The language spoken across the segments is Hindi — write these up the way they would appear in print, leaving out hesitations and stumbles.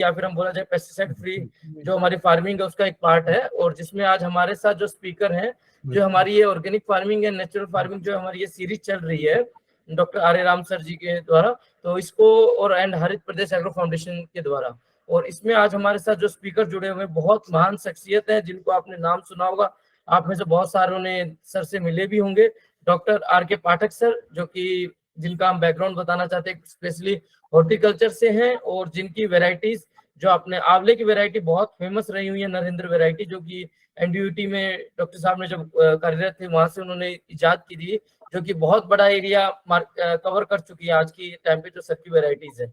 या फिर हम बोला जाए पेस्टिसाइड फ्री जो हमारी फार्मिंग है उसका एक पार्ट है, और जिसमें आज हमारे साथ जो स्पीकर हैं, जो हमारी ये ऑर्गेनिक फार्मिंग है, नेचुरल फार्मिंग जो हमारी ये सीरीज चल रही है डॉक्टर आर्य राम सर जी के द्वारा, तो इसको और एंड हरित प्रदेश एग्रो फाउंडेशन के द्वारा, और इसमें आज हमारे साथ जो स्पीकर जुड़े हुए हैं बहुत महान शख्सियत है जिनको आपने नाम सुना होगा, आप में से बहुत सारों ने सर से मिले भी होंगे। डॉक्टर आर के पाठक सर, जो कि जिनका हम बैकग्राउंड बताना चाहते हैं, स्पेशली हॉर्टिकल्चर से हैं, और जिनकी वेराइटीज जो अपने आंवले की वैरायटी बहुत फेमस रही हुई है, नरेंद्र वैरायटी, जो कि एनडीयूटी में डॉक्टर साहब ने जब कार्यरत थे वहां से उन्होंने इजाद की थी, जो कि बहुत बड़ा एरिया कवर कर चुकी है आज की टाइम पे जो सर की वेराइटीज है।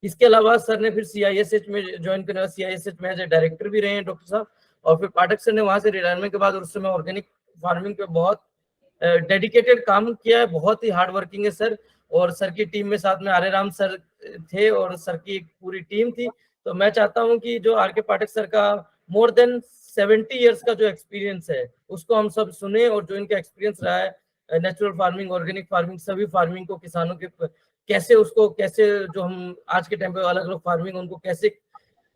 इसके अलावा सर ने फिर सीआईएसएच में ज्वाइन करने, सीआईएसएच में एज ए डायरेक्टर भी रहे हैं डॉक्टर साहब, और फिर पाठक सर ने वहां से रिटायरमेंट के बाद उस समय ऑर्गेनिक फार्मिंग पे बहुत डेडिकेटेड काम किया है, बहुत ही हार्ड वर्किंग है सर, और सर की टीम में साथ में आर्य राम सर थे और सर की एक पूरी टीम थी। तो मैं चाहता हूं कि जो आर के पाठक सर का मोर देन 70 इयर्स का जो एक्सपीरियंस है उसको हम सब सुने, और जो इनका एक्सपीरियंस रहा है नेचुरल फार्मिंग, ऑर्गेनिक फार्मिंग, सभी फार्मिंग को किसानों के कैसे जो हम आज के टाइम पे अलग अलग फार्मिंग उनको कैसे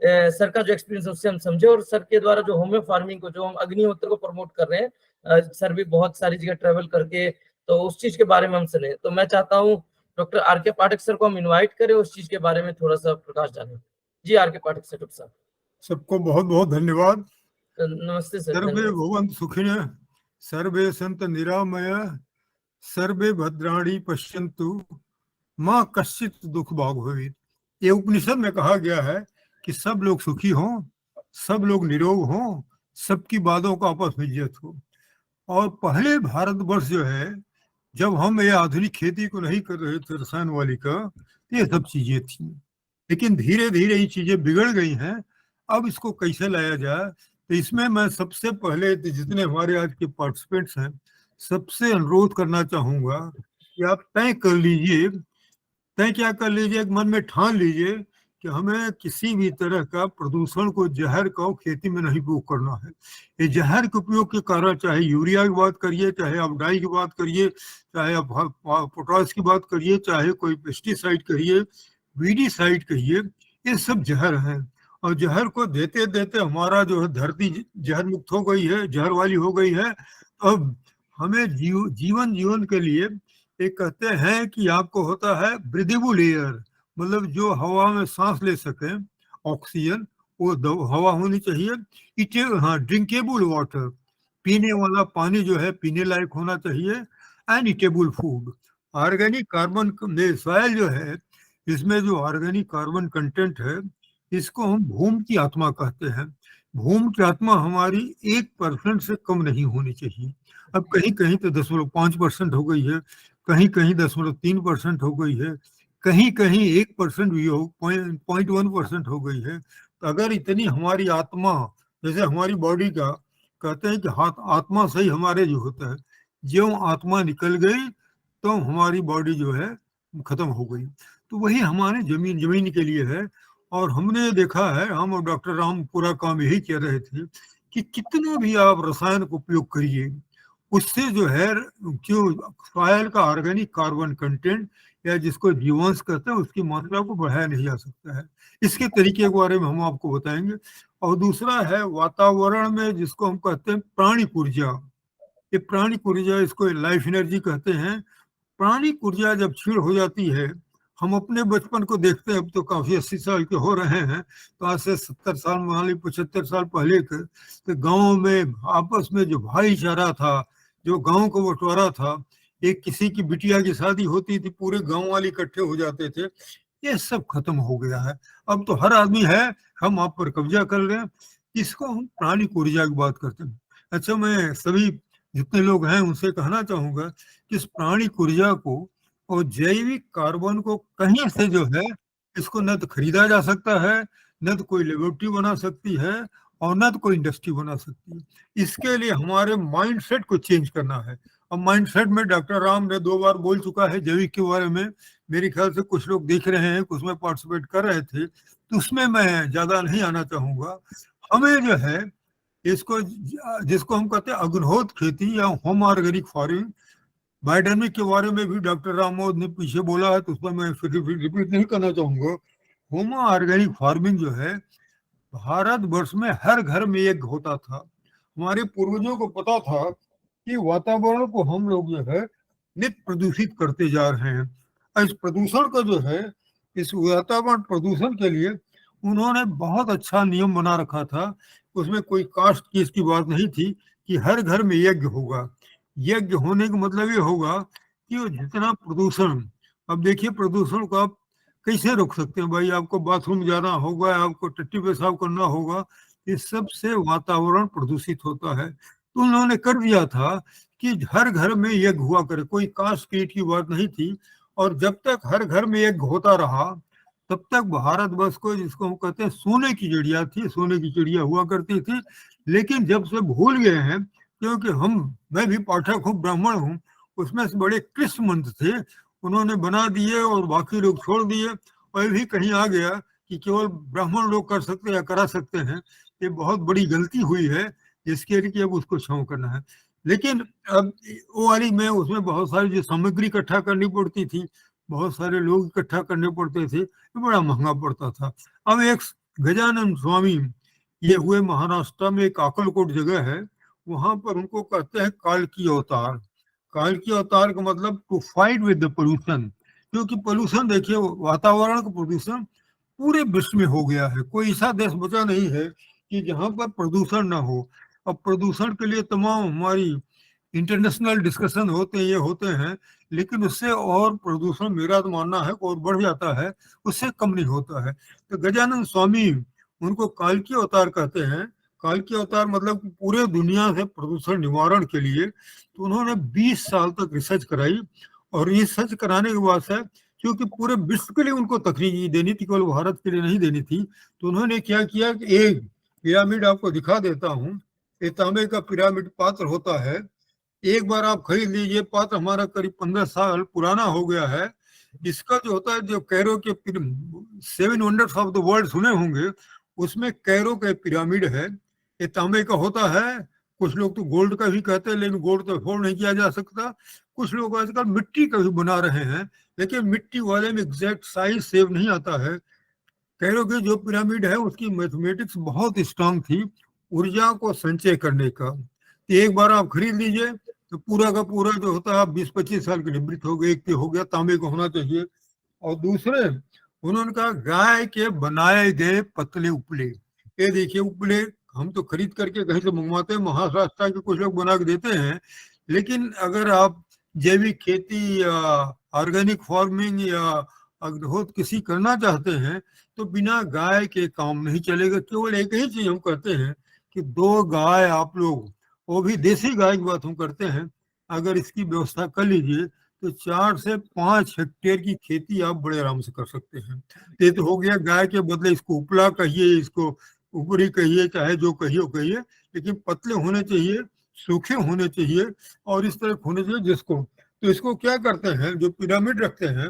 सर का जो एक्सपीरियंस है उससे हम समझे, और सर के द्वारा जो होम्यो फार्मिंग को, जो हम अग्निहोत्र को प्रमोट कर रहे हैं, सर भी बहुत सारी जगह ट्रेवल करके, तो उस चीज के बारे में हम सुने। तो मैं चाहता हूँ डॉक्टर आर के पाठक सर को हम इनवाइट करें, उस चीज के बारे में थोड़ा सा प्रकाश डालें। जी are K Pathak sir, doctor साहब सबको बहुत बहुत धन्यवाद। नमस्ते सर। सर्वे भवन्तु सुखिनः, सर्वे सन्तु निरामयाः, सर्वे भद्राणि पश्यन्तु, माँ कश्चित् दुख भाग भवेत्। ये उपनिषद में कहा गया है कि सब लोग सुखी हों, सब लोग निरोग हों, सबकी बातों का आपस में इज्जत हो। और पहले भारतवर्ष जो है, जब हम ये आधुनिक खेती को नहीं कर रहे थे रसायन वाली का, तो ये सब चीजें थी, लेकिन धीरे धीरे ये चीजें बिगड़ गई हैं। अब इसको कैसे लाया जाए, तो इसमें मैं सबसे पहले जितने हमारे आज के पार्टिसिपेंट्स हैं सबसे अनुरोध करना चाहूंगा कि आप तय कर लीजिए, तय क्या कर लीजिए, एक मन में ठान लीजिए कि हमें किसी भी तरह का प्रदूषण को, जहर का खेती में नहीं उपयोग करना है। ये जहर के उपयोग के कारण, चाहे यूरिया की बात करिए, चाहे आप डाई की बात करिए, चाहे आप पोटाश की बात करिए, चाहे कोई पेस्टिसाइड कहिए, वीडीसाइड कहिए, ये सब जहर है। और जहर को देते देते हमारा जो है धरती जहर मुक्त हो गई है, जहर वाली हो गई है। अब हमें जीवन के लिए एक कहते हैं कि आपको होता है ब्रीदेबल एयर, मतलब जो हवा में सांस ले सके, ऑक्सीजन, वो हवा होनी चाहिए। हाँ, ड्रिंकेबल वाटर, पीने वाला पानी जो है पीने लायक होना चाहिए। And eatable food, organic carbon soil जो है, इसमें जो ऑर्गेनिक कार्बन कंटेंट है, इसको हम भूमि की आत्मा कहते हैं। भूमि की आत्मा हमारी 1% से कम नहीं होनी चाहिए। अब कहीं कहीं तो 0.5% हो गई है, कहीं कहीं 0.3% हो गई है, कहीं कहीं 1% भी हो, 0.1% हो गई है। तो अगर इतनी हमारी आत्मा, जैसे हमारी बॉडी का कहते हैं कि हाथ आत्मा से ही हमारे जो होता है, जो आत्मा निकल गई तो हमारी बॉडी जो है खत्म हो गई। तो वही हमारे जमीन के लिए है। और हमने देखा है, हम और डॉक्टर राम पूरा काम यही कह रहे थे कि कितना भी आप रसायन का उपयोग करिए, उससे जो है जो सॉइल का ऑर्गेनिक कार्बन कंटेंट या जिसको जीवांश कहते हैं उसकी मात्रा को बढ़ाया नहीं जा सकता है। इसके तरीके के बारे में हम आपको बताएंगे। और दूसरा है वातावरण में जिसको हम कहते हैं प्राणिक ऊर्जा। ये प्राणिक ऊर्जा, इसको लाइफ एनर्जी कहते हैं। प्राणिक ऊर्जा जब क्षीण हो जाती है, हम अपने बचपन को देखते हैं, अब तो काफी 80 साल के हो रहे हैं, तो आज से 70 साल, मान ली 75 साल पहले के, तो गाँव में आपस में जो भाईचारा था, जो गांव को बंटवारा था, एक किसी की बिटिया की शादी होती थी पूरे गांव वाले इकट्ठे हो जाते थे, ये सब खत्म हो गया है। अब तो हर आदमी है, हम आप पर कब्जा कर रहे हैं। इसको हम प्राणिक ऊर्जा की बात करते हैं। अच्छा, मैं सभी जितने लोग हैं उनसे कहना चाहूंगा कि इस प्राणिक ऊर्जा को और जैविक कार्बन को कहीं से जो है, इसको न तो खरीदा जा सकता है, न तो कोई लेबोरेटरी बना सकती है, और न तो कोई इंडस्ट्री बना सकती है। इसके लिए हमारे माइंडसेट को चेंज करना है। अब माइंडसेट में डॉक्टर राम ने 2 बार बोल चुका है जैविक के बारे में। मेरे ख्याल से कुछ लोग देख रहे हैं, कुछ में पार्टिसिपेट कर रहे थे, तो उसमें मैं ज्यादा नहीं आना चाहूंगा। हमें जो है इसको, जिसको हम कहते हैं अग्निहोत्र खेती या होम ऑर्गेनिक फार्मिंग, बायोडायनमिक के बारे में भी डॉक्टर राम मोहन ने पीछे बोला है, तो उसमें मैं फिर रिपीट नहीं करना चाहूंगा। होमो ऑर्गेनिक फार्मिंग जो है भारतवर्ष में हर घर में एक होता था। हमारे पूर्वजों को पता था कि वातावरण को हम लोग जो है नित्य प्रदूषित करते जा रहे हैं। और इस प्रदूषण का जो है, इस वातावरण प्रदूषण के लिए उन्होंने बहुत अच्छा नियम बना रखा था। उसमें कोई कास्ट की इसकी बात नहीं थी कि हर घर में यज्ञ होगा। यज्ञ होने का मतलब ये होगा कि वो जितना प्रदूषण, अब देखिए प्रदूषण को आप कैसे रोक सकते हैं भाई? आपको बाथरूम जाना होगा, आपको टट्टी पेशाब करना होगा, इस सब से वातावरण प्रदूषित होता है। तो उन्होंने कर दिया था कि हर घर में यज्ञ हुआ करे, कोई कास्ट पीट की बात नहीं थी। और जब तक हर घर में यज्ञ होता रहा तब तक भारतवर्ष को, जिसको हम कहते हैं सोने की चिड़िया थी, सोने की चिड़िया हुआ करती थी। लेकिन जब से भूल गए हैं, क्योंकि मैं भी पाठक हूँ, ब्राह्मण हूँ, उसमें से बड़े कृष्ण मंत्र थे, उन्होंने बना दिए और बाकी लोग छोड़ दिए। और भी कहीं आ गया कि केवल ब्राह्मण लोग कर सकते हैं या करा सकते हैं। ये बहुत बड़ी गलती हुई है, जिसके लिए अब उसको क्षमा करना है। लेकिन अब वो वाली में उसमें बहुत सारी जो सामग्री इकट्ठा करनी पड़ती थी, बहुत सारे लोग इकट्ठा करने पड़ते थे, तो बड़ा महंगा पड़ता था। अब एक गजानन स्वामी ये हुए महाराष्ट्र में, एक अक्कलकोट जगह है, वहां पर उनको कहते हैं काल की अवतार। काल की अवतार का मतलब to fight with the pollution, क्योंकि पोल्यूशन देखिए, वातावरण का प्रदूषण पूरे विश्व में हो गया है। कोई ऐसा देश बचा नहीं है कि जहां पर प्रदूषण ना हो। अब प्रदूषण के लिए तमाम हमारी इंटरनेशनल डिस्कशन होते हैं, ये होते हैं, लेकिन उससे और प्रदूषण, मेरा तो मानना है, और बढ़ जाता है, उससे कम नहीं होता है। तो गजानंद स्वामी उनको काल की अवतार कहते हैं। काल की अवतार मतलब पूरे दुनिया से प्रदूषण निवारण के लिए। तो उन्होंने 20 साल तक रिसर्च कराई, और रिसर्च कराने के बाद से, क्योंकि पूरे विश्व के लिए उनको तकनीक देनी थी, केवल भारत के लिए नहीं देनी थी, तो उन्होंने क्या किया कि एक पिरामिड आपको दिखा देता हूँ। ये तांबे का पिरामिड पात्र होता है, एक बार आप खरीद लीजिए। पात्र हमारा करीब 15 साल पुराना हो गया है। इसका जो होता है, जो कैरो के 7 वंडर्स ऑफ द वर्ल्ड सुने होंगे, उसमें कैरो का पिरामिड है, ये तांबे का होता है। कुछ लोग तो गोल्ड का भी कहते हैं, लेकिन गोल्ड तो अफोर्ड नहीं किया जा सकता। कुछ लोग आजकल मिट्टी का भी बना रहे हैं, लेकिन मिट्टी वाले में एग्जैक्ट साइज सेव नहीं आता है। कैरो की जो पिरामिड है, उसकी मैथमेटिक्स बहुत स्ट्रांग थी, ऊर्जा को संचय करने का। तो एक बार आप खरीद लीजिए, तो पूरा का पूरा जो होता है 20-25 साल के निवृत्त हो गए, एक हो गया, तांबे को होना चाहिए। और दूसरे, उन्होंने कहा गाय के बनाए गए पतले उपले। ये देखिए उपले हम तो खरीद करके कहीं से मंगवाते हैं, महाराष्ट्र के कुछ लोग बना के देते हैं, लेकिन अगर आप जैविक खेती या ऑर्गेनिक फार्मिंग या अग्रहोत किसी करना चाहते हैं, तो बिना गाय के काम नहीं चलेगा। केवल एक ही चीज हम कहते हैं कि 2 गाय आप लोग, वो भी देसी गाय की बात हम करते हैं, अगर इसकी व्यवस्था कर लीजिए तो 4 से 5 हेक्टेयर की खेती आप बड़े आराम से कर सकते हैं। ये तो हो गया गाय के बदले, इसको उपला कहिए, इसको ऊपरी कहिए, चाहे जो कहिए वो कहिए, लेकिन पतले होने चाहिए, सूखे होने चाहिए, और इस तरह होने चाहिए जिसको। तो इसको क्या करते हैं, जो पिरामिड रखते हैं,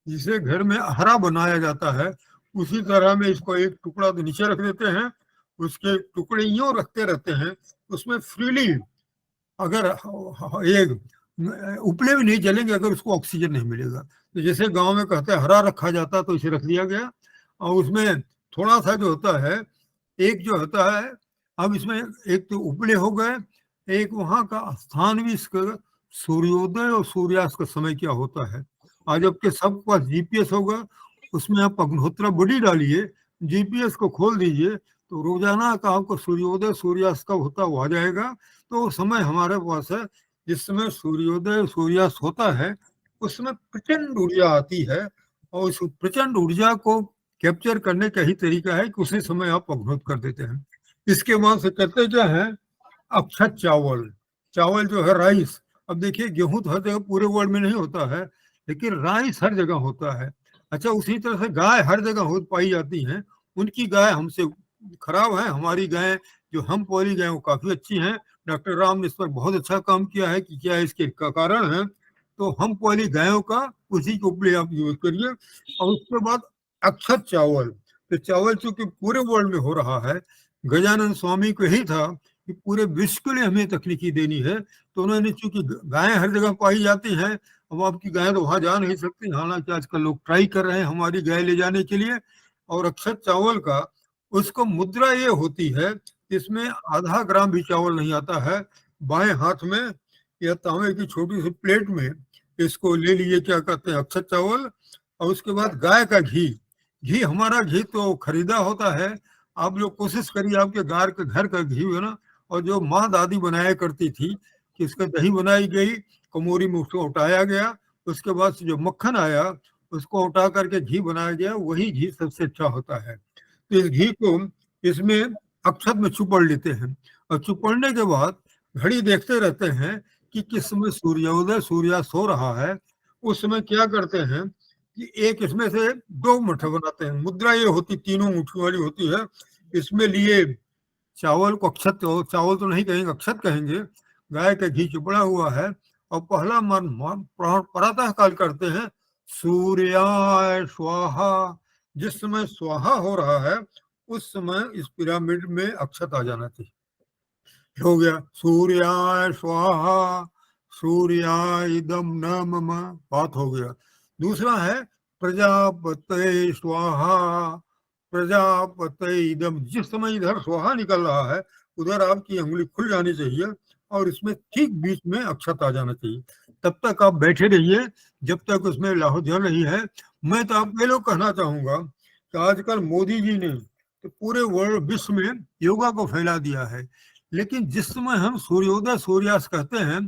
जिसे घर में हरा बनाया जाता है, उसी तरह में इसको एक टुकड़ा तो नीचे रख देते हैं, उसके टुकड़े यूं रखते रहते हैं, उसमें फ्रीली, अगर एक उपले भी नहीं जलेंगे अगर उसको ऑक्सीजन नहीं मिलेगा। तो जैसे गांव में कहते हैं हरा रखा जाता, तो इसे रख दिया गया। और उसमें थोड़ा सा जो होता है, एक जो होता है, अब इसमें एक तो उपले हो गए, एक वहां का स्थान भी, इसका सूर्योदय और सूर्यास्त का समय क्या होता है। आज आपके सब पास जीपीएस होगा, उसमें आप अग्निहोत्रा बॉडी डालिए, जीपीएस को खोल दीजिए, तो रोजाना का आपको सूर्योदय सूर्यास्त कब होता है वो आ जाएगा। तो समय हमारे पास है, जिस समय सूर्योदय सूर्यास्त होता है, उस समय प्रचंड ऊर्जा आती है, और उस प्रचंड ऊर्जा को कैप्चर करने का ही तरीका है कि उसी समय आप अग्निहोत्र कर देते हैं। इसके बाद से कहते क्या है, अक्षत चावल। चावल जो है राइस, अब देखिए गेहूं तो हर जगह पूरे वर्ल्ड में नहीं होता है, लेकिन राइस हर जगह होता है। अच्छा, उसी तरह से गाय हर जगह हो पाई जाती हैं। उनकी गाय हमसे खराब है, हमारी गाय जो हम पाली गाय वो काफी अच्छी हैं। डॉक्टर राम ने इस पर बहुत अच्छा काम किया है कि क्या इसके का कारण है। तो हम पाली गायों का उसी के ऊपर आप यूज करिए। और उसके बाद अक्षत चावल, तो चावल चूंकि पूरे वर्ल्ड में हो रहा है, गजानन स्वामी को यही था कि पूरे विश्व के लिए हमें तकनीकी देनी है। तो उन्होंने, चूंकि गायें हर जगह पाई जाती हैं, अब आपकी गाय तो वहां जा नहीं सकती, हालांकि आजकल लोग ट्राई कर रहे हैं हमारी गाय ले जाने के लिए, और अक्षत चावल का उसको मुद्रा ये होती है, इसमें आधा ग्राम भी चावल नहीं आता है। बाएं हाथ में या तांबे की छोटी सी प्लेट में इसको ले लीजिए, क्या कहते हैं, अक्षत चावल। और उसके बाद गाय का घी। घी हमारा घी तो खरीदा होता है, आप लोग कोशिश करिए आपके घर का घी है ना। और जो माँ दादी बनाया करती थी कि इसका दही बनाई गई, कमोरी में उसको उठाया गया, उसके बाद से जो मक्खन आया उसको उठा करके घी बनाया गया, वही घी सबसे अच्छा होता है। तो इस घी को इसमें अक्षत में चुपड़ लेते हैं, और चुपड़ने के बाद घड़ी देखते रहते हैं कि किस समय सूर्योदय सूर्यास्त हो रहा है। उस समय क्या करते हैं कि एक इसमें से दो मुट्ठी बनाते हैं। मुद्रा ये होती, तीनों मुट्ठी वाली होती है। इसमें लिए चावल को अक्षत, चावल तो नहीं कहेंगे, अक्षत कहेंगे। गाय का घी चुपड़ा हुआ है, और पहला मन प्रातः काल करते हैं सूर्याय स्वाहा। जिस समय स्वाहा हो रहा है उस समय इस पिरामिड में अक्षत आ जाना चाहिए। हो गया सूर्याय स्वाहा, सूर्याय इदम न मम, बात हो गया। दूसरा है प्रजापते स्वाहा, प्रजापते इदम। जिस समय इधर स्वाहा निकल रहा है उधर आपकी अंगुली खुल जानी चाहिए, और इसमें ठीक बीच में अक्षत आ जाना चाहिए। तब तक आप बैठे रहिए जब तक उसमें लाहौर जल रही है। मैं तो आप ये लोग कहना चाहूंगा कि आजकल मोदी जी ने तो पूरे वर्ल्ड विश्व में योगा को फैला दिया है, लेकिन जिस समय हम सूर्योदय सूर्यास्त कहते हैं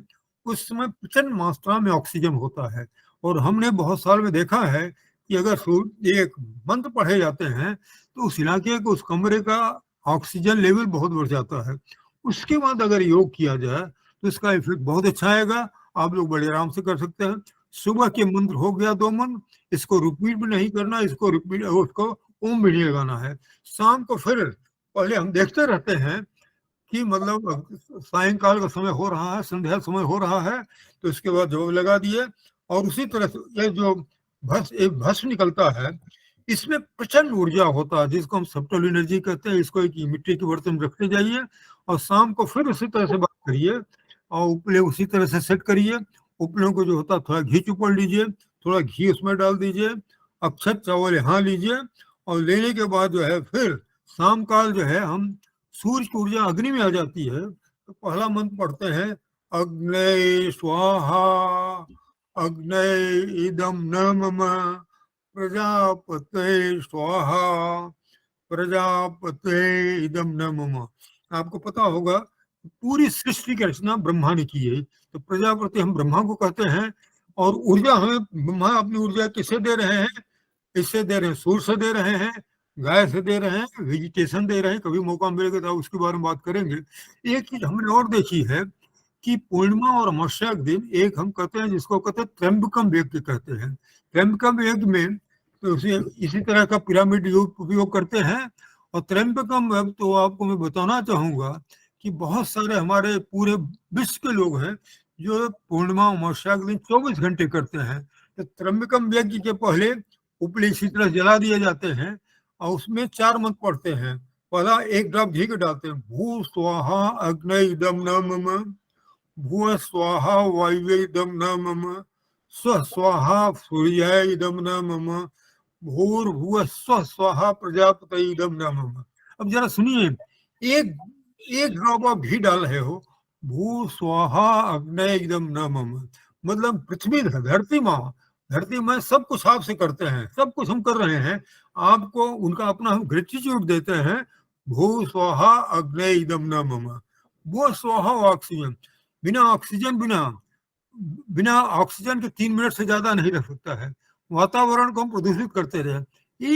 उस समय प्रचंड मात्रा में ऑक्सीजन होता है। और हमने बहुत साल में देखा है कि अगर एक मंत्र पढ़े जाते हैं तो उस इलाके को, उस कमरे का ऑक्सीजन लेवल बहुत बढ़ जाता है। उसके बाद अगर योग किया जाए तो इसका इफेक्ट बहुत अच्छा आएगा। आप लोग बड़े आराम से कर सकते हैं। सुबह के मंत्र हो गया 2 मंत्र, इसको रिपीट भी नहीं करना, इसको रिपीट, उसको ओम भी नहीं लगाना है। शाम को फिर पहले हम देखते रहते हैं कि मतलब सायंकाल का समय हो रहा है, संध्या समय हो रहा है, तो इसके बाद जॉब लगा दिए। और उसी तरह से ये जो एक भस्म निकलता है, इसमें प्रचंड ऊर्जा होता है जिसको हम सबटल एनर्जी कहते हैं। इसको एक मिट्टी के बर्तन में रखते जाइए, और शाम को फिर उसी तरह से बात करिए, और उपले उसी तरह से सेट करिए। उपलों को जो होता है थोड़ा घी चुपड़ लीजिए, थोड़ा घी उसमें डाल दीजिए, अक्षत चावल यहाँ लीजिए, और लेने के बाद जो है फिर शाम काल जो है हम सूर्य की ऊर्जा अग्नि में आ जाती है। तो पहला मंत्र पढ़ते हैं अग्ने स्वाहा, अग्ने इदम न मम, प्रजापते स्वाहा, प्रजापते इदम न मम। आपको पता होगा पूरी सृष्टि की रचना ब्रह्मा ने की है, तो प्रजापति हम ब्रह्मा को कहते हैं। और ऊर्जा हमें ब्रह्मा अपनी ऊर्जा किससे दे रहे हैं? इससे दे रहे हैं, सूर्य से दे रहे हैं, गाय से दे रहे हैं, वेजिटेशन दे रहे हैं। कभी मौका मिलेगा तो उसके बारे में बात करेंगे। एक चीज हमने और देखी है कि पूर्णिमा और अमावस्या के दिन एक हम कहते हैं जिसको कहते हैं त्र्यंबकम यज्ञ कहते हैं। त्र्यंबकम यज्ञ में तो इसी तरह का पिरामिड उपयोग करते हैं। और त्र्यंबकम यज्ञ तो आपको मैं बताना चाहूंगा कि बहुत सारे हमारे पूरे विश्व के लोग हैं जो पूर्णिमा अमावस्या के दिन 24 घंटे करते हैं। तो त्र्यंबकम यज्ञ के पहले उपले इसी तरह जला दिए जाते हैं, और उसमें 4 मंत्र पढ़ते हैं। पहला 1 ड्रॉप घी के डालते हैं, भू स्वाहा अग्नि इदम न मम, भू स्वाहा वायु इदम न मम, स्व स्वाहा सूर्य इदम न मम, भूर्भुव स्व स्वाहा प्रजापति इदम न मम। अब जरा सुनिए, एक एक ड्रॉप आप घी डाल रहे हो, भू स्वाहा अग्नि इदम न मम, मतलब पृथ्वी धरती में सब कुछ आपसे करते हैं, सब कुछ हम कर रहे हैं, आपको उनका अपना हम ग्रेटिट्यूड देते हैं। भू स्वाहा अग्नि इदम न मम, वो स्वाहा ऑक्सीजन। बिना ऑक्सीजन के 3 मिनट से ज्यादा नहीं रह सकता है। वातावरण को हम प्रदूषित करते रहे।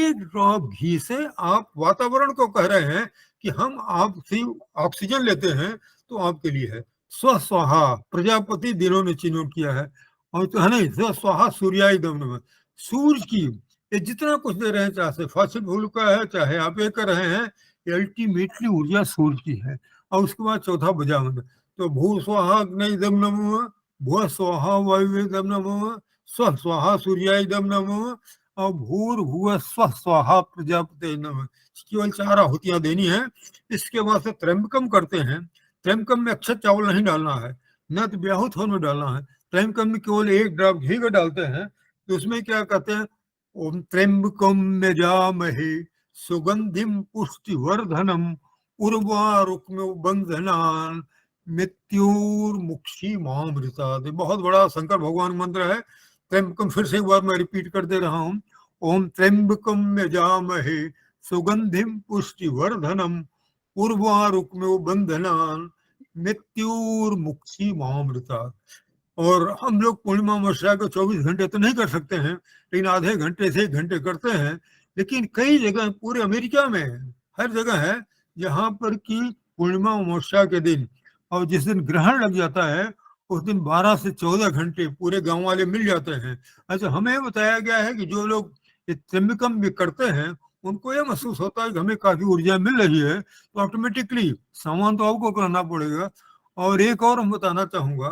एक ड्रॉप घी से आप वातावरण को कह रहे हैं कि हम आपसे ऑक्सीजन लेते हैं, तो आपके लिए है। स्व स्वाहा प्रजापति दिनों ने चिन्हों किया है, और तो है नहीं, स्व स्वाहा सूर्याय दम, सूर्य की ये जितना कुछ दे रहे हैं, चाहे फल फूल का है, चाहे आप ये कर रहे हैं, अल्टीमेटली ऊर्जा सूर्य की है। और उसके बाद चौथा बजावन, तो भू स्वाहा अग्नि दम नमो, भू स्वाहा वायु दम नमो, स्व स्वाहा सूर्याय दम नमो, और भूर्भुव स्व स्वाहा प्रजापति नमः। केवल 4 आहुतियां देनी है। इसके बाद से त्र्यंबकम करते हैं। त्र्यंबकम में अक्षत चावल नहीं डालना है, न तो ब्याहुत होने डालना है। त्र्यंबकम में केवल 1 ड्रॉप घी का डालते हैं। तो उसमें क्या कहते हैं, ओम त्र्यंबकम यजामहे सुगंधिम पुष्टिवर्धनम उर्वारुक्म्यो बंधनान मृत्युर्मुक्षी मामृता। बहुत बड़ा शंकर भगवान मंत्र है। त्र्यंबकम, फिर से एक बार मैं रिपीट कर दे रहा हूँ। ओम त्र्यंबकम यजामहे सुगंधिम पुष्टिवर्धनम उर्वारुक्म्यो बंधनान मृत्युर्मुक्षी मामृता। और हम लोग पूर्णिमा अमावस्या को 24 घंटे तो नहीं कर सकते हैं, लेकिन आधे घंटे से 1 घंटे करते हैं। लेकिन कई जगह पूरे अमेरिका में हर जगह है जहाँ पर कि पूर्णिमा अमावस्या के दिन और जिस दिन ग्रहण लग जाता है उस दिन 12 से 14 घंटे पूरे गांव वाले मिल जाते हैं। अच्छा, हमें बताया गया है कि जो लोग त्रिम्बकम भी करते हैं उनको ये महसूस होता है कि हमें काफी ऊर्जा मिल रही है, तो ऑटोमेटिकली सामान तो आपको करना पड़ेगा। और एक और हम बताना चाहूंगा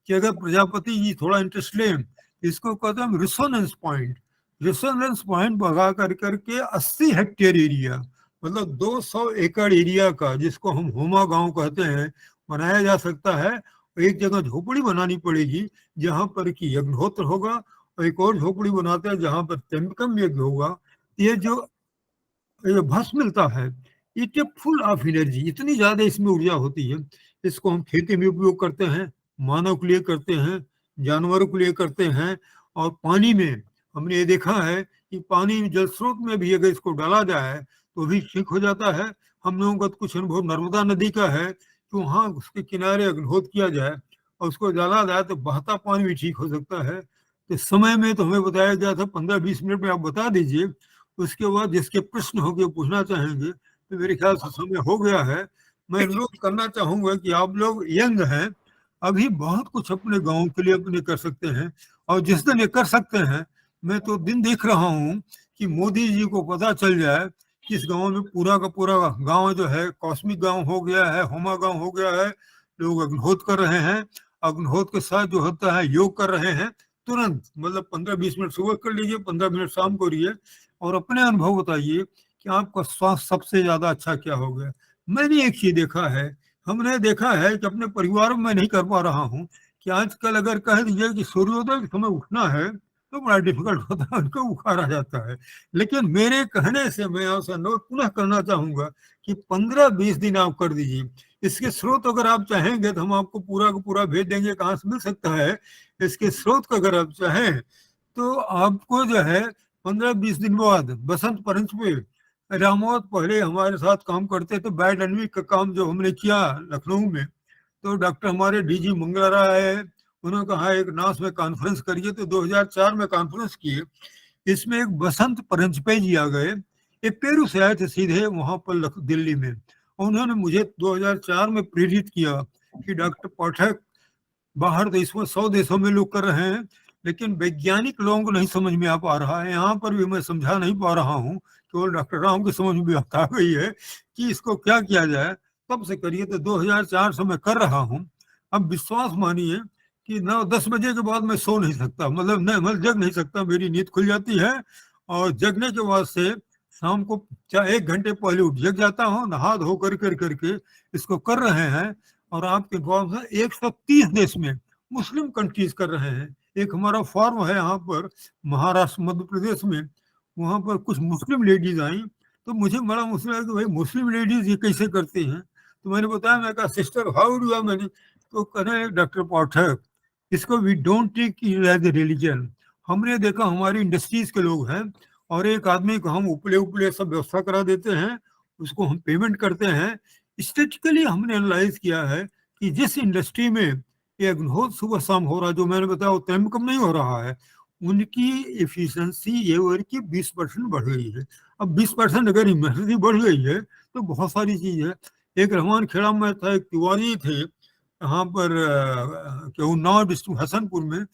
कि अगर प्रजापति जी थोड़ा इंटरेस्ट लें, इसको कहते हैं रिसोनेंस पॉइंट। रिसोनेंस पॉइंट भगा कर करके 80 हेक्टेयर एरिया, मतलब 200 एकड़ एरिया का, जिसको हम होमा गांव कहते हैं, बनाया जा सकता है। एक जगह झोपड़ी बनानी पड़ेगी जहां पर कि यज्ञोत्र होगा, और एक और झोपड़ी बनाते हैं जहां पर त्र्यंबकम यज्ञ होगा। ये जो भस्म मिलता है, it a full of energy, इतनी ज्यादा इसमें ऊर्जा होती है। इसको हम खेती में उपयोग करते हैं, मानव के लिए करते हैं, जानवरों के लिए करते हैं, और पानी में हमने ये देखा है कि पानी जल स्रोत में भी अगर इसको डाला जाए तो भी ठीक हो जाता है। हम लोगों का तो कुछ अनुभव नर्मदा नदी का है कि वहाँ उसके किनारे अग्निहोत्र किया जाए और उसको डाला जाए तो बहता पानी भी ठीक हो सकता है। तो समय में तो हमें बताया गया था 15-20 मिनट में आप बता दीजिए। उसके बाद जिसके प्रश्न होंगे पूछना चाहेंगे, तो मेरे ख्याल से समय हो गया है। मैं अनुरोध करना चाहूंगा कि आप लोग यंग हैं, अभी बहुत कुछ अपने गांव के लिए अपने कर सकते हैं, और जिस दिन ये कर सकते हैं, मैं तो दिन देख रहा हूँ कि मोदी जी को पता चल जाए कि इस गांव में पूरा का पूरा गांव जो है कॉस्मिक गांव हो गया है, होमा गांव हो गया है। लोग अग्निहोत्र कर रहे हैं, अग्निहोत्र के साथ जो होता है योग कर रहे हैं तुरंत, मतलब 15-20 मिनट सुबह कर लीजिए, 15 मिनट शाम को करिए, और अपने अनुभव बताइए कि आपका स्वास्थ्य सबसे ज्यादा अच्छा क्या हो गया। मैंने एक चीज देखा है, हमने देखा है कि अपने परिवार में मैं नहीं कर पा रहा हूँ कि आजकल अगर कह दीजिए कि सूर्योदय के समय उठना है तो बड़ा डिफिकल्ट होता है, उनको बुखार आ जाता है। लेकिन मेरे कहने से मैं आपसे अनुरोध पुनः करना चाहूंगा कि 15-20 दिन आप कर दीजिए। इसके स्रोत अगर आप चाहेंगे तो हम आपको पूरा का पूरा भेज देंगे, कहाँ से मिल सकता है इसके स्रोत का, अगर आप चाहें तो आपको जो है 15-20 दिन बाद बसंत पंचमी, रामोद पहले हमारे साथ काम करते थे, बैड एनवी का काम जो हमने किया लखनऊ में, तो डॉक्टर हमारे डीजी मंगला राय है, उन्होंने कहा एक नास में कॉन्फ्रेंस करिए, तो 2004 में कॉन्फ्रेंस किए। इसमें एक बसंत परंजपे जी आ गए, ये पेरू से आए थे सीधे वहां पर दिल्ली में। उन्होंने मुझे 2004 में प्रेरित किया कि डॉक्टर पाठक, बाहर देश में 100 देशों में लोग कर रहे हैं, लेकिन वैज्ञानिक लोगों को नहीं समझ में आ पा रहा है। यहाँ पर भी मैं समझा नहीं पा रहा हूँ, केवल डॉक्टर राम की समझ में आ गई है कि इसको क्या किया जाए, तब से करिए। तो 2004 से मैं कर रहा हूँ। अब विश्वास मानिए कि 9-10 बजे के बाद मैं सो नहीं सकता, मतलब नहीं, मैं जग नहीं सकता, मेरी नींद खुल जाती है, और जगने के बाद से शाम को चाहे 1 घंटे पहले उठ जग जाता हूँ, नहा धो करके इसको कर रहे हैं। और आपके गांव से 130 देश में मुस्लिम कंट्रीज कर रहे हैं। एक हमारा फॉर्म है यहाँ पर महाराष्ट्र मध्य प्रदेश में, वहाँ पर कुछ मुस्लिम लेडीज आई, तो मुझे बड़ा मुश्किल है कि भाई मुस्लिम लेडीज ये कैसे करती हैं। तो मैंने बताया, मैं कहा सिस्टर हाउ डू आई, मैंने तो कहे डॉक्टर पाठक, इसको we don't take it as a religion. हमने देखा हमारी इंडस्ट्रीज के लोग हैं, और एक आदमी को हम उपले उपले सब व्यवस्था करा देते हैं, उसको हम पेमेंट करते हैं। स्टेटिकली हमने एनालाइज किया है कि जिस इंडस्ट्री में ये अग्निहोत्र सुबह शाम हो रहा है, जो मैंने बताया वो त्र्यंबकम नहीं हो रहा है, उनकी एफिशिएंसी ये वर्ग की 20% बढ़ गई है। अब 20% अगर इमरजेंसी बढ़ गई है तो बहुत सारी चीज है। एक रहमान खेड़ा में था, एक तिवारी थे यहाँ पर उन्नाव डिस्ट्रिक्ट हसनपुर में,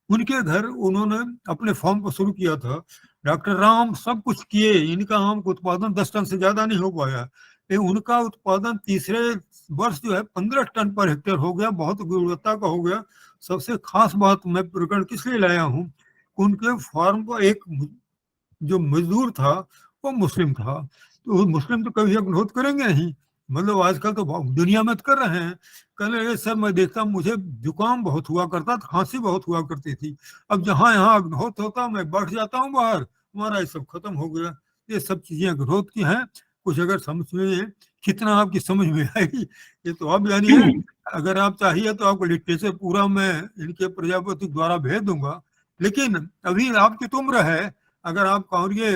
उनके घर उन्होंने अपने फार्म को शुरू किया था। डॉक्टर राम सब कुछ किए, इनका आम का उत्पादन 10 टन से ज्यादा नहीं हो पाया, उनका उत्पादन तीसरे वर्ष जो है 15 टन पर हेक्टेयर हो गया, बहुत गुणवत्ता का हो गया। सबसे खास बात मैं प्रकरण किस लिए लाया हूँ, उनके फार्म पर एक जो मजदूर था वो मुस्लिम था, तो वो मुस्लिम तो कभी अग्निहोत्र करेंगे नहीं, मतलब आजकल तो दुनिया में तो कर रहे हैं। कल ये सर मैं देखता, मुझे जुकाम बहुत हुआ करता था, खांसी बहुत हुआ करती थी, अब जहाँ यहाँ अग्निहोत्र होता मैं बैठ जाता हूँ बाहर, हमारा ये सब खत्म हो गया। ये सब चीजें ग्रोथ की हैं। कुछ अगर समझ में, कितना आपकी समझ में आएगी ये तो अब यानी है। अगर आप चाहिए तो आपको लिटरेचर पूरा मैं इनके प्रजापति द्वारा भेज दूंगा, लेकिन अभी आपकी तो उम्र है, अगर आप कहोगे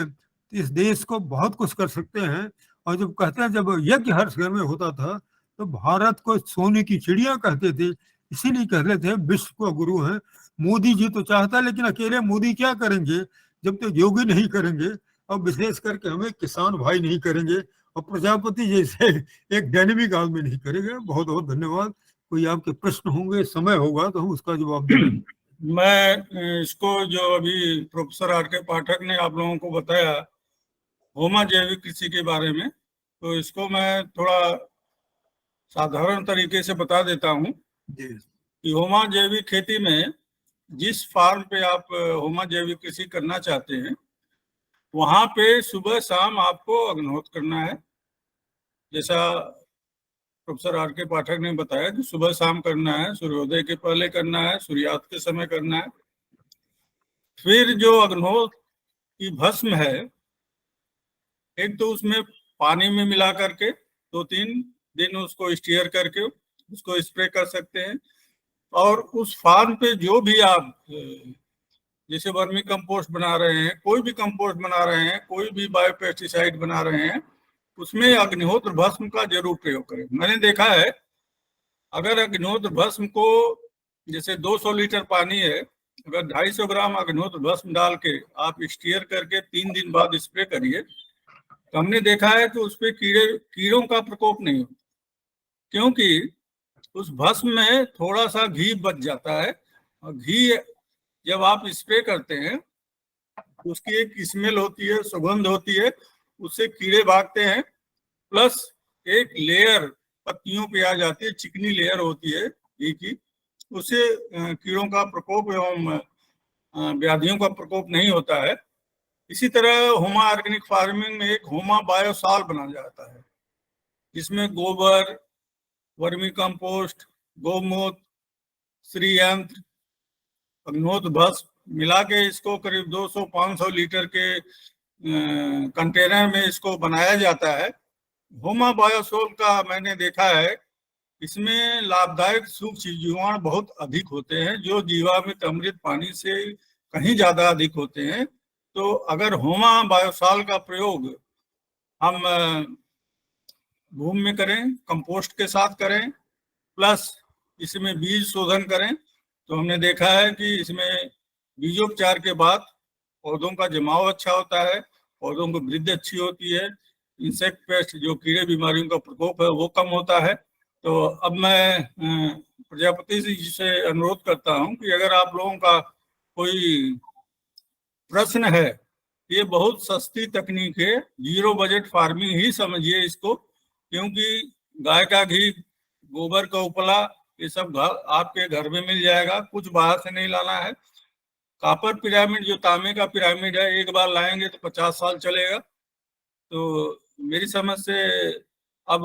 इस देश को बहुत कुछ कर सकते हैं। और जब कहते हैं, जब यज्ञ हर घर में होता था तो भारत को सोने की चिड़िया कहते थे, इसीलिए कहते थे विश्व को गुरु है। मोदी जी तो चाहता है, लेकिन अकेले मोदी क्या करेंगे जब तक योगी नहीं करेंगे, और विशेष करके हमें किसान भाई नहीं करेंगे, और प्रजापति जैसे एक डायनेमिक आदमी नहीं करेंगे। बहुत बहुत धन्यवाद। कोई आपके प्रश्न होंगे, समय होगा तो हम उसका जवाब देंगे। मैं इसको जो अभी प्रोफेसर आर के पाठक ने आप लोगों को बताया होमा जैविक कृषि के बारे में, तो इसको मैं थोड़ा साधारण तरीके से बता देता हूँ कि होमा जैविक खेती में जिस फार्म पे आप होमा जैविक कृषि करना चाहते हैं वहां पे सुबह शाम आपको अग्निहोत्र करना है। जैसा प्रोफेसर आर के पाठक ने बताया कि सुबह शाम करना है, सूर्योदय के पहले करना है, सूर्यास्त के समय करना है। फिर जो अग्निहोत्र की भस्म है, एक तो उसमें पानी में मिला करके 2-3 दिन उसको स्टीयर करके उसको स्प्रे कर सकते हैं। और उस फार्म पे जो भी आप जैसे वर्मी कंपोस्ट बना रहे हैं, कोई भी कंपोस्ट बना रहे हैं, कोई भी बायोपेस्टिसाइड बना रहे हैं, उसमें अग्निहोत्र भस्म का जरूर प्रयोग करें। मैंने देखा है अगर अग्निहोत्र भस्म को, जैसे 200 लीटर पानी है, अगर 250 ग्राम अग्निहोत्र भस्म डाल के आप स्टीयर करके 3 दिन बाद स्प्रे करिए तो हमने देखा है कि उस पर कीड़ों का प्रकोप नहीं होता, क्योंकि उस भस्म में थोड़ा सा घी बच जाता है। और घी जब आप स्प्रे करते हैं उसकी एक स्मेल होती है, सुगंध होती है, उससे कीड़े भागते हैं। प्लस एक लेयर पत्तियों पे आ जाती है, चिकनी लेयर होती है घी की, उससे कीड़ों का प्रकोप एवं व्याधियों का प्रकोप नहीं होता है। इसी तरह होमा ऑर्गेनिक फार्मिंग में एक होमा बायोसाल बनाया जाता है, जिसमें गोबर, वर्मी कंपोस्ट, गौमूत्र, श्री यंत्र, अग्निहोत्र भस्म मिला के इसको करीब 200-500 लीटर के कंटेनर में इसको बनाया जाता है। होमा बायोसोल का मैंने देखा है इसमें लाभदायक सूक्ष्म जीवाणु बहुत अधिक होते हैं, जो जीवामृत अमृत पानी से कहीं ज्यादा अधिक होते हैं। तो अगर होमा बायोसाल का प्रयोग हम भूमि में करें, कंपोस्ट के साथ करें, प्लस इसमें बीज शोधन करें, तो हमने देखा है कि इसमें बीजोपचार के बाद पौधों का जमाव अच्छा होता है, पौधों की वृद्धि अच्छी होती है, इंसेक्ट पेस्ट जो कीड़े बीमारियों का प्रकोप है वो कम होता है। तो अब मैं प्रजापति जी से अनुरोध करता हूं कि अगर आप लोगों का कोई प्रश्न है, ये बहुत सस्ती तकनीक है, 0 बजट फार्मिंग ही समझिए इसको, क्योंकि गाय का घी, गोबर का उपला, ये सब आपके घर में मिल जाएगा, कुछ बाहर से नहीं लाना है। कॉपर पिरामिड जो तांबे का पिरामिड है, एक बार लाएंगे तो 50 साल चलेगा। तो मेरी समझ से अब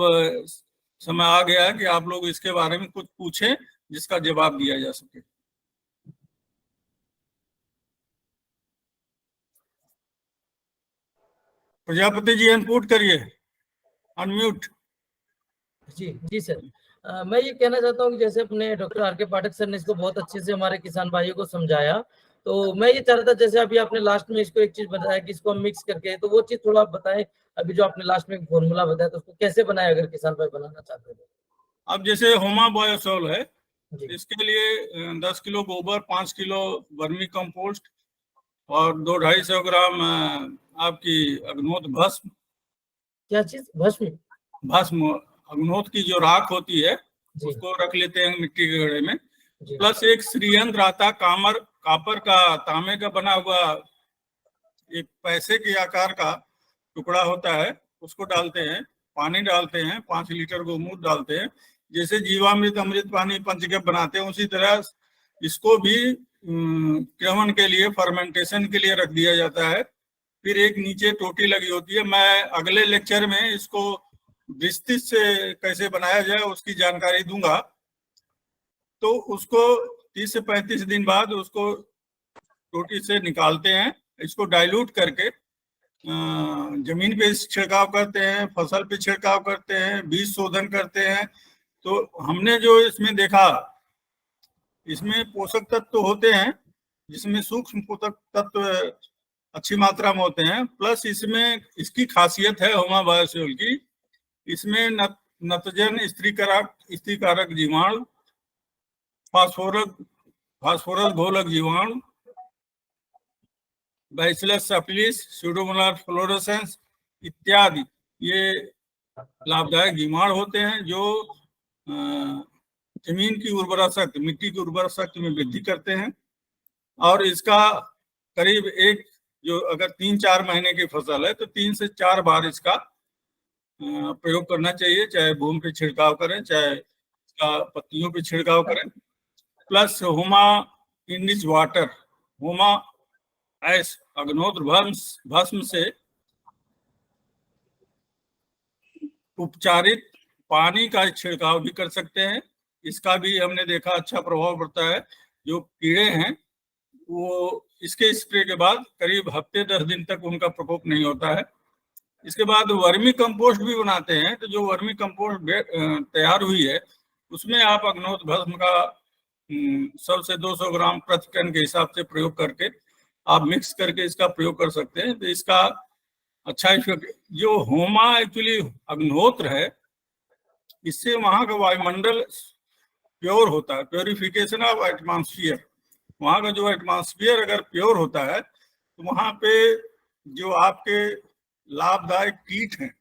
समय आ गया है कि आप लोग इसके बारे में कुछ पूछें जिसका जवाब दिया जा सके। प्रजापति जी इनपुट करिए, अनम्यूट। जी सर। मैं ये कहना चाहता हूँ कि जैसे अपने डॉक्टर आर के पाठक सर ने इसको बहुत अच्छे से हमारे किसान भाइयों को समझाया, तो मैं ये चाह रहा था जैसे अभी आपने लास्ट में इसको एक चीज बताया कि इसको हम मिक्स करके, तो वो चीज थोड़ा आप बताएं। अभी जो आपने लास्ट में एक फॉर्मूला बताया तो उसको कैसे बनाए अगर किसान भाई बनाना चाहते हैं। अब जैसे होमा बायोसोल है, इसके लिए 10 किलो गोबर, 5 किलो वर्मी कंपोस्ट और 200-250 ग्राम आपकी अग्निहोत्र भस्म। क्या चीज? भस्म अग्निहोत्र की जो राख होती है उसको रख लेते हैं मिट्टी के घड़े में। प्लस एक श्रीयंत्र आता, कापर का, तांबे का बना हुआ एक पैसे के आकार का टुकड़ा होता है, उसको डालते हैं, पानी डालते हैं, 5 लीटर गौमूत्र डालते हैं। जैसे जीवामृत अमृत पानी पंचगव्य बनाते हैं, उसी तरह इसको भी क्रमण के लिए, फर्मेंटेशन के लिए रख दिया जाता है। फिर एक नीचे टोटी लगी होती है। मैं अगले लेक्चर में इसको विस्तृत से कैसे बनाया जाए उसकी जानकारी दूंगा। तो उसको 30 से 35 दिन बाद उसको टोटी से निकालते हैं, इसको डाइल्यूट करके जमीन पे छिड़काव करते हैं, फसल पे छिड़काव करते हैं, बीज शोधन करते हैं। तो हमने जो इसमें देखा, इसमें पोषक तत्व होते हैं, जिसमें सूक्ष्म पोषक तत्व अच्छी मात्रा में होते हैं। प्लस इसमें इसकी खासियत है होमा बायोस्यूल की, इसमें नत्रजन स्त्रीकारक जीवाणु, फास्फोरस घोलक जीवाणु, बैसिलस सफिलिस, स्यूडोमोनास फ्लोरोसेंस इत्यादि ये लाभदायक जीवाणु होते हैं, जो जमीन की उर्वरा शक्ति, मिट्टी की उर्वरा शक्ति में वृद्धि करते हैं। और इसका करीब जो अगर 3-4 महीने की फसल है तो 3 से 4 बार इसका प्रयोग करना चाहिए, चाहे भूमि पे छिड़काव करें, चाहे इसका पत्तियों पे छिड़काव करें। प्लस होमा इंडिस वाटर, होमा एस अग्निहोत्र भस्म से उपचारित पानी का छिड़काव भी कर सकते हैं। इसका भी हमने देखा अच्छा प्रभाव पड़ता है। जो कीड़े हैं वो इसके स्प्रे के बाद करीब हफ्ते 10 दिन तक उनका प्रकोप नहीं होता है। इसके बाद वर्मी कंपोस्ट भी बनाते हैं। तो जो वर्मी कंपोस्ट तैयार हुई है उसमें आप अग्निहोत्र भस्म का 100 से 200 ग्राम प्रति टन के हिसाब से प्रयोग करके आप मिक्स करके इसका प्रयोग कर सकते हैं। तो इसका अच्छा इफेक्ट, जो होमा एक्चुअली अग्निहोत्र है, इससे वहां का वायुमंडल प्योर होता है, प्योरिफिकेशन ऑफ एटमॉस्फेयर। वहां का जो एटमॉस्फेयर अगर प्योर होता है तो वहां पे जो आपके लाभदायक कीट हैं,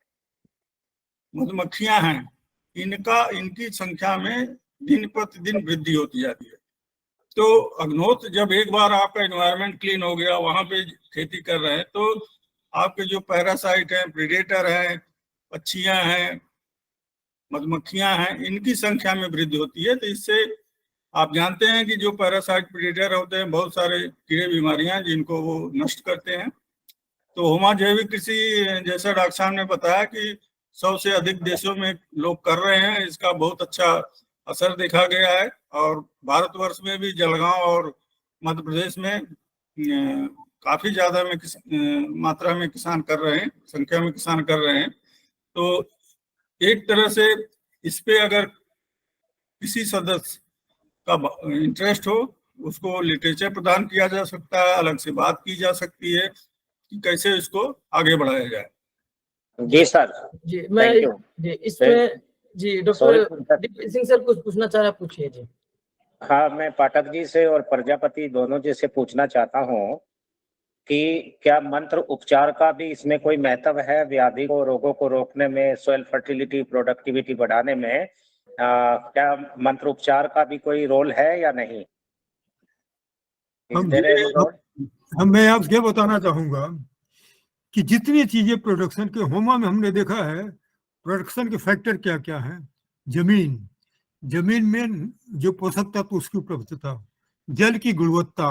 मधुमक्खियां हैं, इनकी संख्या में दिन प्रतिदिन वृद्धि होती जाती है। तो अग्निहोत्र जब एक बार आपका एनवायरनमेंट क्लीन हो गया, वहां पे खेती कर रहे हैं, तो आपके जो पैरासाइट हैं, प्रेडेटर हैं, पक्षियां हैं, मधुमक्खियां हैं, इनकी संख्या में वृद्धि होती है। तो इससे आप जानते हैं कि जो पैरासाइट प्रेडेटर होते हैं, बहुत सारे कीड़े बीमारियां जिनको वो नष्ट करते हैं। तो होमा जैविक कृषि, जैसा डॉक्टर साहब ने बताया कि 100 से अधिक देशों में लोग कर रहे हैं, इसका बहुत अच्छा असर देखा गया है। और भारतवर्ष में भी जलगांव और मध्य प्रदेश में काफी ज्यादा मात्रा में किसान कर रहे हैं, संख्या में किसान कर रहे हैं। तो एक तरह से इस पे अगर किसी सदस्य का इंटरेस्ट हो, उसको लिटरेचर प्रदान किया जा सकता है, अलग से बात की जा सकती है कि कैसे इसको आगे बढ़ाया जाए। जी सर, जी मैं जी इसमें जी डॉक्टर डीपी सिंह सर कुछ पूछना चाह रहे, पूछिए जी। हाँ, मैं पाठक जी से और प्रजापति दोनों जी से पूछना चाहता हूँ कि क्या मंत्र उपचार का भी इसमें कोई महत्व है व्याधि को, रोगों को रोकने में, सॉइल फर्टिलिटी, प्रोडक्टिविटी बढ़ाने में? क्या मंत्र उपचार का भी कोई रोल है या नहीं? मैं आपसे बताना चाहूंगा कि जितनी चीजें प्रोडक्शन के, होमा में हमने देखा है प्रोडक्शन के फैक्टर क्या क्या है। जमीन में जो पोषक तत्व उसकी उपलब्धता, जल की गुणवत्ता,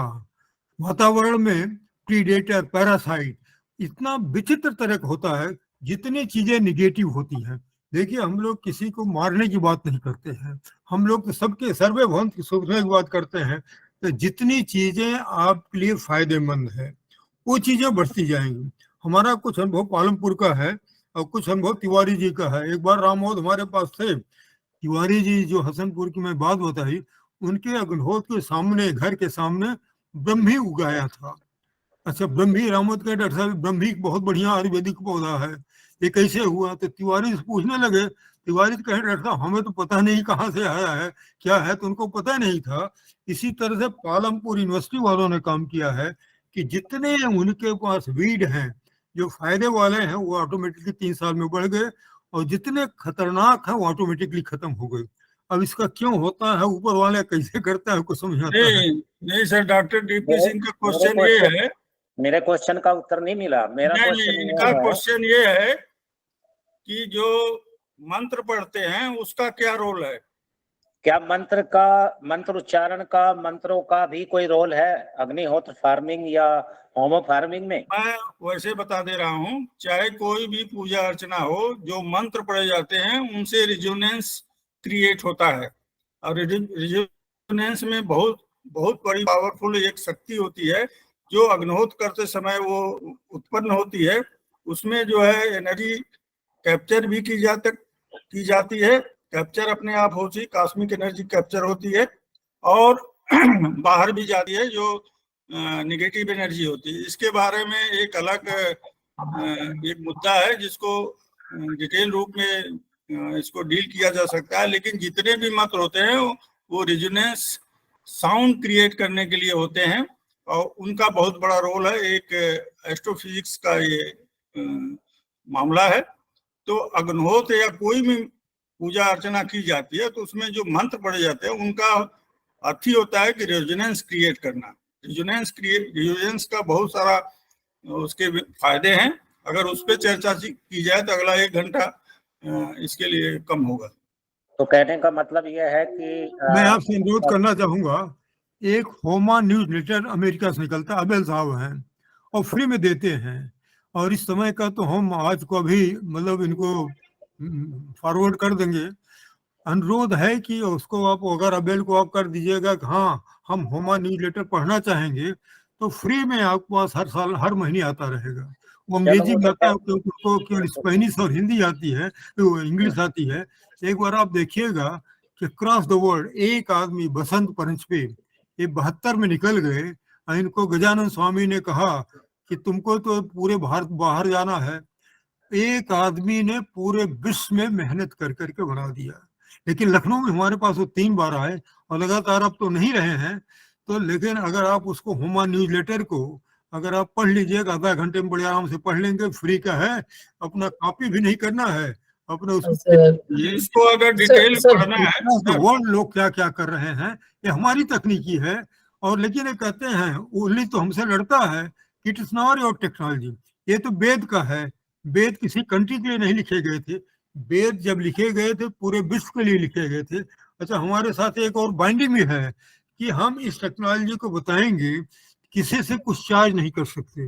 वातावरण में प्रीडेटर, पैरासाइट, इतना विचित्र तरह का होता है। जितनी चीजें निगेटिव होती हैं, देखिए हम लोग किसी को मारने की बात नहीं करते हैं, हम लोग तो सबके सर्वे भवंत की सोचने की बात करते हैं। तो जितनी चीजें आपके लिए फायदेमंद है वो चीजें बढ़ती जाएंगी। हमारा कुछ अनुभव पालमपुर का है और कुछ अनुभव तिवारी जी का है। एक बार रामोद हमारे पास थे, तिवारी जी जो हसनपुर की मैं बात बताई, उनके अग्निहोत्र के सामने, घर के सामने ब्रह्मी उगाया था। अच्छा, ब्रह्मी, रामोद का डॉक्टर साहब, ब्रह्मी बहुत बढ़िया आयुर्वेदिक पौधा है, ये कैसे हुआ? तो तिवारी से पूछने लगे, तिवारी तो कहे डॉक्टर साहब हमें तो पता नहीं कहाँ से आया है, क्या है, तो उनको पता नहीं था। इसी तरह से पालमपुर यूनिवर्सिटी वालों ने काम किया है कि जितने उनके पास वीड हैं जो फायदे वाले हैं वो ऑटोमेटिकली 3 साल में बढ़ गए, और जितने खतरनाक हैं वो ऑटोमेटिकली खत्म हो गए। अब इसका क्यों होता है, ऊपर वाले कैसे करता है, कुछ समझ आता है नहीं सर, डॉक्टर डीपी सिंह का क्वेश्चन ये है, मेरे क्वेश्चन का उत्तर नहीं मिला। मेरा क्वेश्चन ये है कि जो मंत्र पढ़ते हैं उसका क्या रोल है? क्या मंत्र उच्चारण का, मंत्रों का भी कोई रोल है अग्निहोत्र फार्मिंग या होमो फार्मिंग में? मैं वैसे बता दे रहा हूँ, चाहे कोई भी पूजा अर्चना हो, जो मंत्र पढ़े जाते हैं उनसे रिजोनेंस क्रिएट होता है। और रिजोनेंस में बहुत बड़ी पावरफुल एक शक्ति होती है जो अग्निहोत्र करते समय वो उत्पन्न होती है। उसमें जो है एनर्जी कैप्चर भी की जाती है, कैप्चर अपने आप होती, कॉस्मिक एनर्जी कैप्चर होती है और बाहर भी जाती है जो नेगेटिव एनर्जी होती है। इसके बारे में एक अलग एक मुद्दा है जिसको डिटेल रूप में इसको डील किया जा सकता है, लेकिन जितने भी मंत्र होते हैं वो रेजोनेंस साउंड क्रिएट करने के लिए होते हैं और उनका बहुत बड़ा रोल है। एक एस्ट्रोफिजिक्स का ये मामला है। तो अग्निहोत्र या कोई भी पूजा अर्चना की जाती है तो उसमें जो मंत्र पढ़े जाते हैं उनका अर्थ ही होता है कि रेजोनेंस क्रिएट करना। रेजोनेंस का बहुत सारा उसके फायदे हैं। अगर उस पर चर्चा की जाए तो अगला 1 घंटा इसके लिए कम होगा। तो कहने का मतलब यह है कि मैं आपसे अनुरोध करना चाहूंगा, एक होमा न्यूज लेटर अमेरिका से निकलता है, अबेल साहब हैं और फ्री में देते हैं, और इस समय का तो हम आज को अभी मतलब इनको फॉरवर्ड कर देंगे। अनुरोध है कि उसको आप अगर अबेल को आप कर दीजिएगा कि हाँ हम होमा न्यूज लेटर पढ़ना चाहेंगे तो फ्री में आपके पास हर साल हर महीने आता रहेगा। वो अंग्रेजी में आता है क्योंकि उसको केवल स्पेनिश और हिंदी आती है, तो इंग्लिश आती है। एक बार आप देखिएगा कि क्रॉस द वर्ल्ड एक आदमी बसंत पंचमी ये 72 में निकल गए। इनको गजानंद स्वामी ने कहा कि तुमको तो पूरे भारत बाहर जाना है। एक आदमी ने पूरे विश्व में मेहनत कर करके बना दिया। लेकिन लखनऊ में हमारे पास वो 3 बार आए और लगातार अब तो नहीं रहे हैं। तो लेकिन अगर आप उसको होमा न्यूज लेटर को अगर आप पढ़ लीजिएगा, आधा घंटे में बड़े आराम से पढ़ लेंगे, फ्री का है, अपना कॉपी भी नहीं करना है अपने इसको अगर डिटेल पढ़ना है वर्ल्ड लोग क्या क्या कर रहे हैं, ये हमारी तकनीकी है। और लेकिन ये कहते हैं ओनली तो हमसे लड़ता है कि it is not your technology. ये तो वेद का है, वेद किसी कंट्री के लिए नहीं लिखे गए थे, वेद जब लिखे गए थे पूरे विश्व के लिए लिखे गए थे। अच्छा, हमारे साथ एक और बाइंडिंग भी है कि हम इस टेक्नोलॉजी को बताएंगे, किसी से कुछ चार्ज नहीं कर सकते।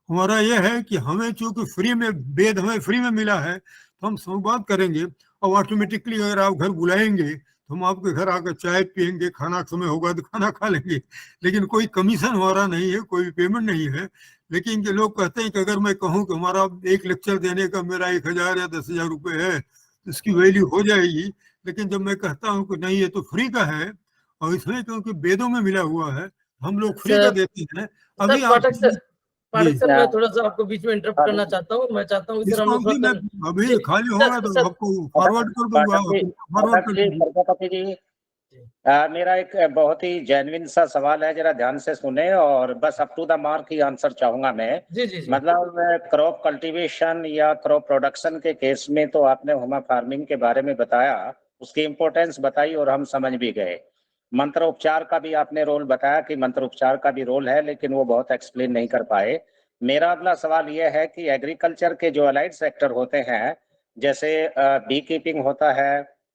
हमारा यह है कि हमें चूंकि फ्री में वेद हमें फ्री में मिला है तो हम संवाद करेंगे और ऑटोमेटिकली अगर आप घर बुलाएंगे तो हम आपके घर आकर चाय पियेंगे, खाना समय होगा तो खाना खा लेंगे। लेकिन कोई कमीशन हमारा नहीं है, कोई पेमेंट नहीं है। लेकिन के लोग कहते हैं कि अगर मैं कहूँ कि हमारा एक लेक्चर देने का मेरा 1000 या 10,000 रुपये है तो इसकी वैल्यू हो जाएगी। लेकिन जब मैं कहता हूँ कि नहीं ये तो फ्री का है और इसमें क्योंकि वेदों में मिला हुआ है हम लोग फ्री का देते हैं। अभी पाठक सर मैं थोड़ा सा आपको बीच में इंटरप्ट करना चाहता हूँ। मैं चाहता हूँ कि सर हम लोग अभी खाली होगा तो आपको फॉरवर्ड कर दूंगा। प्रजापति जी, मेरा एक बहुत ही जेन्युइन सा सवाल है, जरा ध्यान से सुने और बस अप टू द मार्क ही आंसर चाहूंगा मैं। जी। मतलब क्रॉप कल्टीवेशन या क्रॉप प्रोडक्शन के केस में तो आपने होमा फार्मिंग के बारे में बताया, उसकी इंपॉर्टेंस बताई और हम समझ भी गए। मंत्र उपचार का भी आपने रोल बताया कि मंत्र उपचार का भी रोल है, लेकिन वो बहुत एक्सप्लेन नहीं कर पाए। मेरा अगला सवाल यह है कि एग्रीकल्चर के जो अलाइड सेक्टर होते हैं, जैसे बी कीपिंग होता है,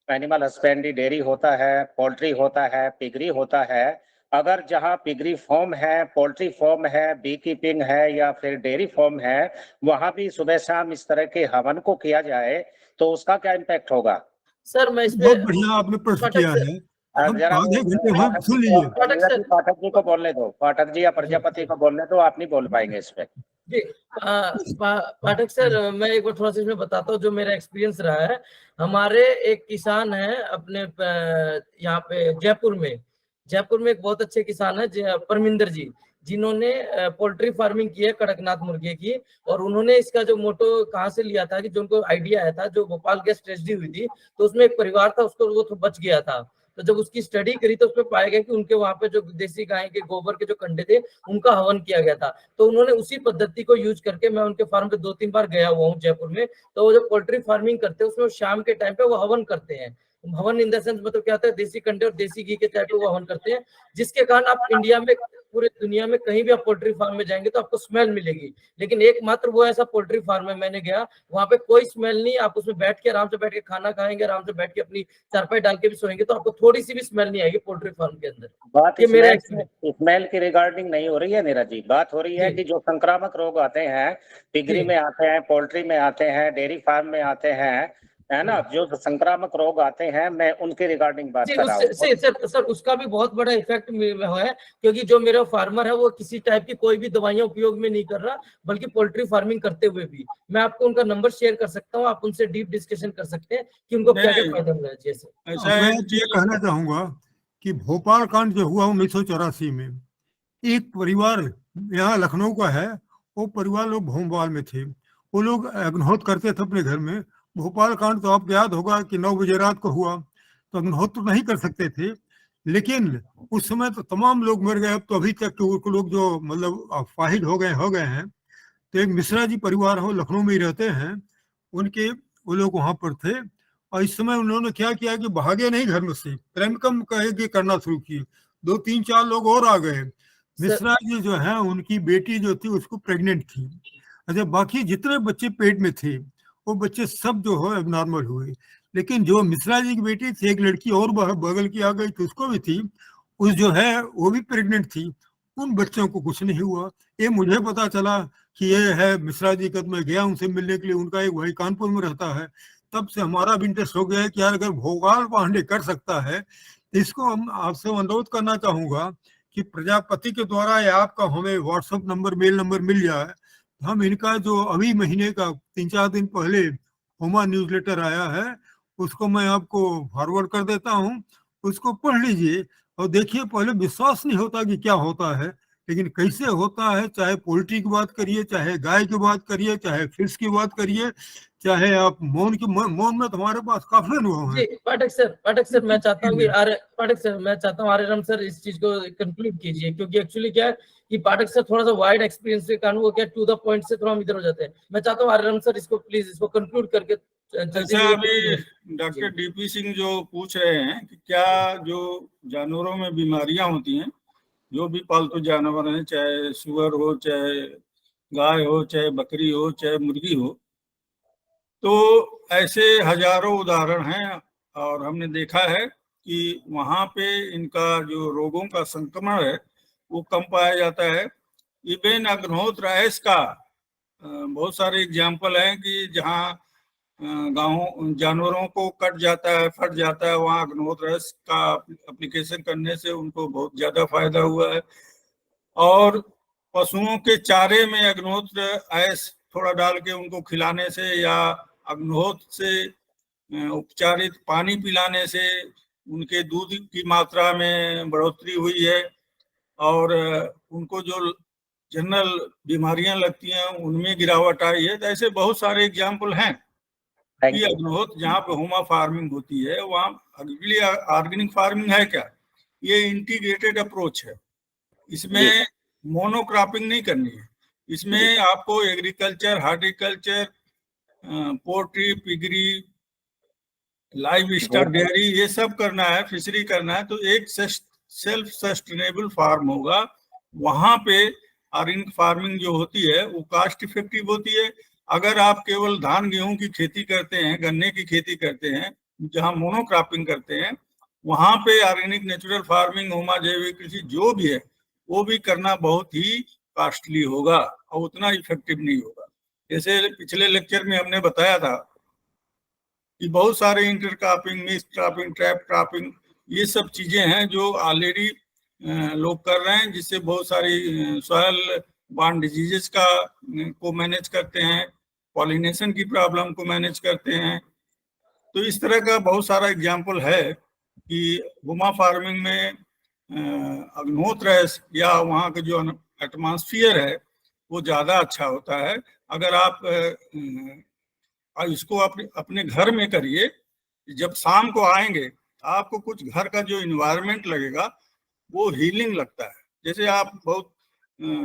एनिमल हस्बेंड्री डेयरी होता है, पोल्ट्री होता है, पिगरी होता है, अगर जहां पिगरी फॉर्म है, पोल्ट्री फॉर्म है, बी कीपिंग है या फिर डेयरी फॉर्म है, वहां भी सुबह शाम इस तरह के हवन को किया जाए तो उसका क्या इम्पैक्ट होगा? सर मैं इसमें बहुत बढ़िया आपने प्रश्न किया है। आधे घंटे में सुन लीजिए। पाठक जी को बोलने दो, पाठक जी या प्रजापति को बोलने दो, आप नहीं बोल पाएंगे इस पे। जी पाठक सर, मैं एक बार थोड़ा सा इसमें बताता हूँ जो मेरा एक्सपीरियंस रहा है। हमारे एक किसान है अपने यहाँ पे जयपुर में एक बहुत अच्छे किसान है परमिंदर जी, जिन्होंने पोल्ट्री फार्मिंग की है कड़कनाथ मुर्गे की। और उन्होंने इसका जो मोटो कहाँ से लिया था कि जो उनको आइडिया आया था, जो भोपाल गैस ट्रेजेडी हुई थी तो उसमें एक परिवार था उसको वो तो बच गया था। तो जब उसकी स्टडी करी तो उसमें पाया गया कि उनके वहां पे जो देसी गाय के गोबर के जो कंडे थे उनका हवन किया गया था। तो उन्होंने उसी पद्धति को यूज करके, मैं उनके फार्म पे 2-3 बार गया हुआ हूँ जयपुर में, तो वो जो पोल्ट्री फार्मिंग करते हैं उसमें शाम के टाइम पे वो हवन करते हैं। हवन इन द सेंस मतलब क्या होता है, देसी कंडे और देसी घी के टाइप पे वो हवन करते हैं, जिसके कारण आप इंडिया में पूरे दुनिया में कहीं भी आप पोल्ट्री फार्म में जाएंगे तो आपको स्मेल मिलेगी। लेकिन एकमात्र वो ऐसा पोल्ट्री फार्म में मैंने गया, वहां पे कोई स्मेल नहीं। आप उसमें बैठ के आराम से बैठ के खाना खाएंगे, आराम से बैठ के अपनी चारपाई डाल के भी सोएंगे तो आपको थोड़ी सी भी स्मेल नहीं आएगी पोल्ट्री फार्म के अंदर। बात स्मेल की रिगार्डिंग नहीं हो रही है नीरज जी, बात हो रही है कि जो संक्रामक रोग आते हैं, पिगरी में आते हैं, पोल्ट्री में आते हैं, डेयरी फार्म में आते हैं, है ना, जो संक्रामक रोग आते हैं, मैं उनके रिगार्डिंग बात कर रहा हूँ। सर उसका भी बहुत बड़ा इफेक्ट है, क्योंकि जो मेरा फार्मर है वो किसी टाइप की कोई भी दवाइयां उपयोग में नहीं कर रहा, बल्कि पोल्ट्री फार्मिंग करते हुए भी। मैं आपको उनका नंबर शेयर कर सकता हूँ, आप उनसे डीप डिस्कशन कर सकते हैं कि उनको क्या क्या फायदा मिला है। जैसे मैं ये कहना चाहूंगा कि भोपाल कांड जो हुआ 1984 में, एक परिवार यहाँ लखनऊ का है, वो परिवार लोग भोपाल में थे, वो लोग अग्निहोत्र करते थे अपने घर में। भोपाल कांड तो आपको याद होगा कि 9 बजे रात को हुआ, तो अग्निहोत्र नहीं कर सकते थे, लेकिन उस समय तो तमाम लोग मर गए। अब तो अभी तक वो लोग जो मतलब अफवाहिज हो गए हैं। तो एक मिश्रा जी परिवार हो, लखनऊ में ही रहते हैं, उनके वो लोग वहां पर थे, और इस समय उन्होंने क्या किया कि भागे नहीं घर में से, प्रेमकम करना शुरू किए। 2-3-4 लोग और आ गए। मिश्रा जी जो है, उनकी बेटी जो थी उसको प्रेग्नेंट थी। अच्छा, बाकी जितने बच्चे पेट में थे वो बच्चे सब जो है एबनॉर्मल हुए, लेकिन जो मिश्रा जी की बेटी थी, एक लड़की और बगल की आ गई तो उसको भी थी, उस जो है वो भी प्रेग्नेंट थी। उन बच्चों को कुछ नहीं हुआ। ये मुझे पता चला कि ये है मिश्रा जी का, तो मैं गया उनसे मिलने के लिए। उनका एक भाई कानपुर में रहता है। तब से हमारा भी इंटरेस्ट हो गया है कि यार अगर भोपाल पांडे कर सकता है तो इसको हम आपसे अनुरोध करना चाहूंगा कि प्रजापति के द्वारा या आपका हमें व्हाट्सएप नंबर, मेल नंबर मिल जाए, हम इनका जो अभी महीने का 3-4 दिन पहले होमा न्यूज़लेटर आया है उसको मैं आपको फॉरवर्ड कर देता हूँ, उसको पढ़ लीजिए और देखिए। पहले विश्वास नहीं होता कि क्या होता है, लेकिन कैसे होता है। चाहे पोल्ट्री की बात करिए, चाहे गाय की बात करिए, चाहे फिश की बात करिए, चाहे आप मौन में तुम्हारे पास काफी अनुभव है। पाठक सर मैं चाहता हूँ कि आर्यराम सर इस चीज को कंक्लूड कीजिए, क्योंकि एक्चुअली क्या है कि पाठक सर थोड़ा सा वाइड एक्सपीरियंस के कारण वो क्या टू द पॉइंट से थोड़ा हम इधर हो जाते हैं। मैं चाहता हूँ आर्यराम सर इसको प्लीज इसको कंक्लूड करके जैसा अभी डॉक्टर डीपी सिंह जो पूछ रहे हैं कि क्या जो जानवरों में बीमारियां होती हैं, जो भी पालतू जानवर हैं, चाहे सुअर हो, चाहे गाय हो, चाहे बकरी हो, चाहे मुर्गी हो, तो ऐसे हजारों उदाहरण हैं। और हमने देखा है कि वहाँ पे इनका जो रोगों का संक्रमण है वो कम पाया जाता है। इवन अग्निहोत्र ऐस का बहुत सारे एग्जाम्पल हैं कि जहाँ गाँव जानवरों को कट जाता है, फट जाता है, वहाँ अग्निहोत्र ऐस का एप्लीकेशन करने से उनको बहुत ज्यादा फायदा हुआ है। और पशुओं के चारे में अग्निहोत्र ऐस थोड़ा डाल के उनको खिलाने से या अग्निहोत्र से उपचारित पानी पिलाने से उनके दूध की मात्रा में बढ़ोतरी हुई है, और उनको जो जनरल बीमारियां लगती हैं उनमें गिरावट आई है। तो ऐसे बहुत सारे एग्जाम्पल हैं कि अग्निहोत्र जहाँ पे होमा फार्मिंग होती है वहाँ ऑर्गेनिक फार्मिंग है क्या, ये इंटीग्रेटेड अप्रोच है। इसमें मोनोक्रॉपिंग नहीं करनी है, इसमें आपको agriculture, horticulture, poultry, piggery, live stock, dairy, ये सब करना है, फिशरी करना है। तो एक सेल्फ सस्टेनेबल फार्म होगा। वहां पे ऑर्गेनिक फार्मिंग जो होती है वो कॉस्ट इफेक्टिव होती है। अगर आप केवल धान गेहूं की खेती करते हैं, गन्ने की खेती करते हैं, जहां मोनोक्रॉपिंग करते हैं, वहां पे ऑर्गेनिक नेचुरल फार्मिंग, होमा जैविक कृषि जो भी है वो भी करना बहुत ही कॉस्टली होगा और उतना इफेक्टिव नहीं होगा। जैसे पिछले लेक्चर में हमने बताया था कि बहुत सारे intercropping, mix cropping, trap cropping, ये सब चीजें हैं जो ऑलरेडी लोग कर रहे हैं, जिससे बहुत सारी सॉयल बॉर्न डिजीजेस को मैनेज करते हैं, पॉलिनेशन की प्रॉब्लम को मैनेज करते हैं। तो इस तरह का बहुत सारा एग्जाम्पल है कि होमा फार्मिंग में अग्निहोत्र या वहाँ का जो एटमॉस्फेयर है वो ज़्यादा अच्छा होता है। अगर आप इसको अपने घर में करिए, जब शाम को आएंगे आपको कुछ घर का जो इन्वायरमेंट लगेगा वो हीलिंग लगता है। जैसे आप बहुत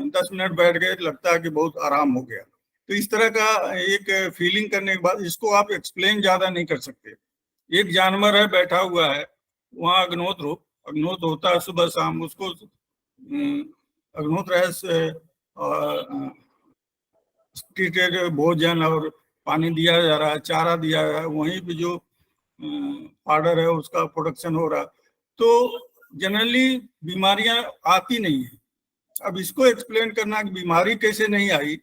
10 मिनट बैठ गए, लगता है कि बहुत आराम हो गया। तो इस तरह का एक फीलिंग करने के बाद, इसको आप एक्सप्लेन ज्यादा नहीं कर सकते। एक जानवर है बैठा हुआ है, वहाँ अग्निहोत्र होता है सुबह शाम, उसको अग्निहोत्र ट्रीटेड भोजन और पानी दिया जा रहा है, चारा दिया जा रहा है, वहीं पे जो पाउडर है उसका प्रोडक्शन हो रहा है। तो जनरली बीमारियां आती नहीं है। अब इसको एक्सप्लेन करना कि बीमारी कैसे नहीं आई,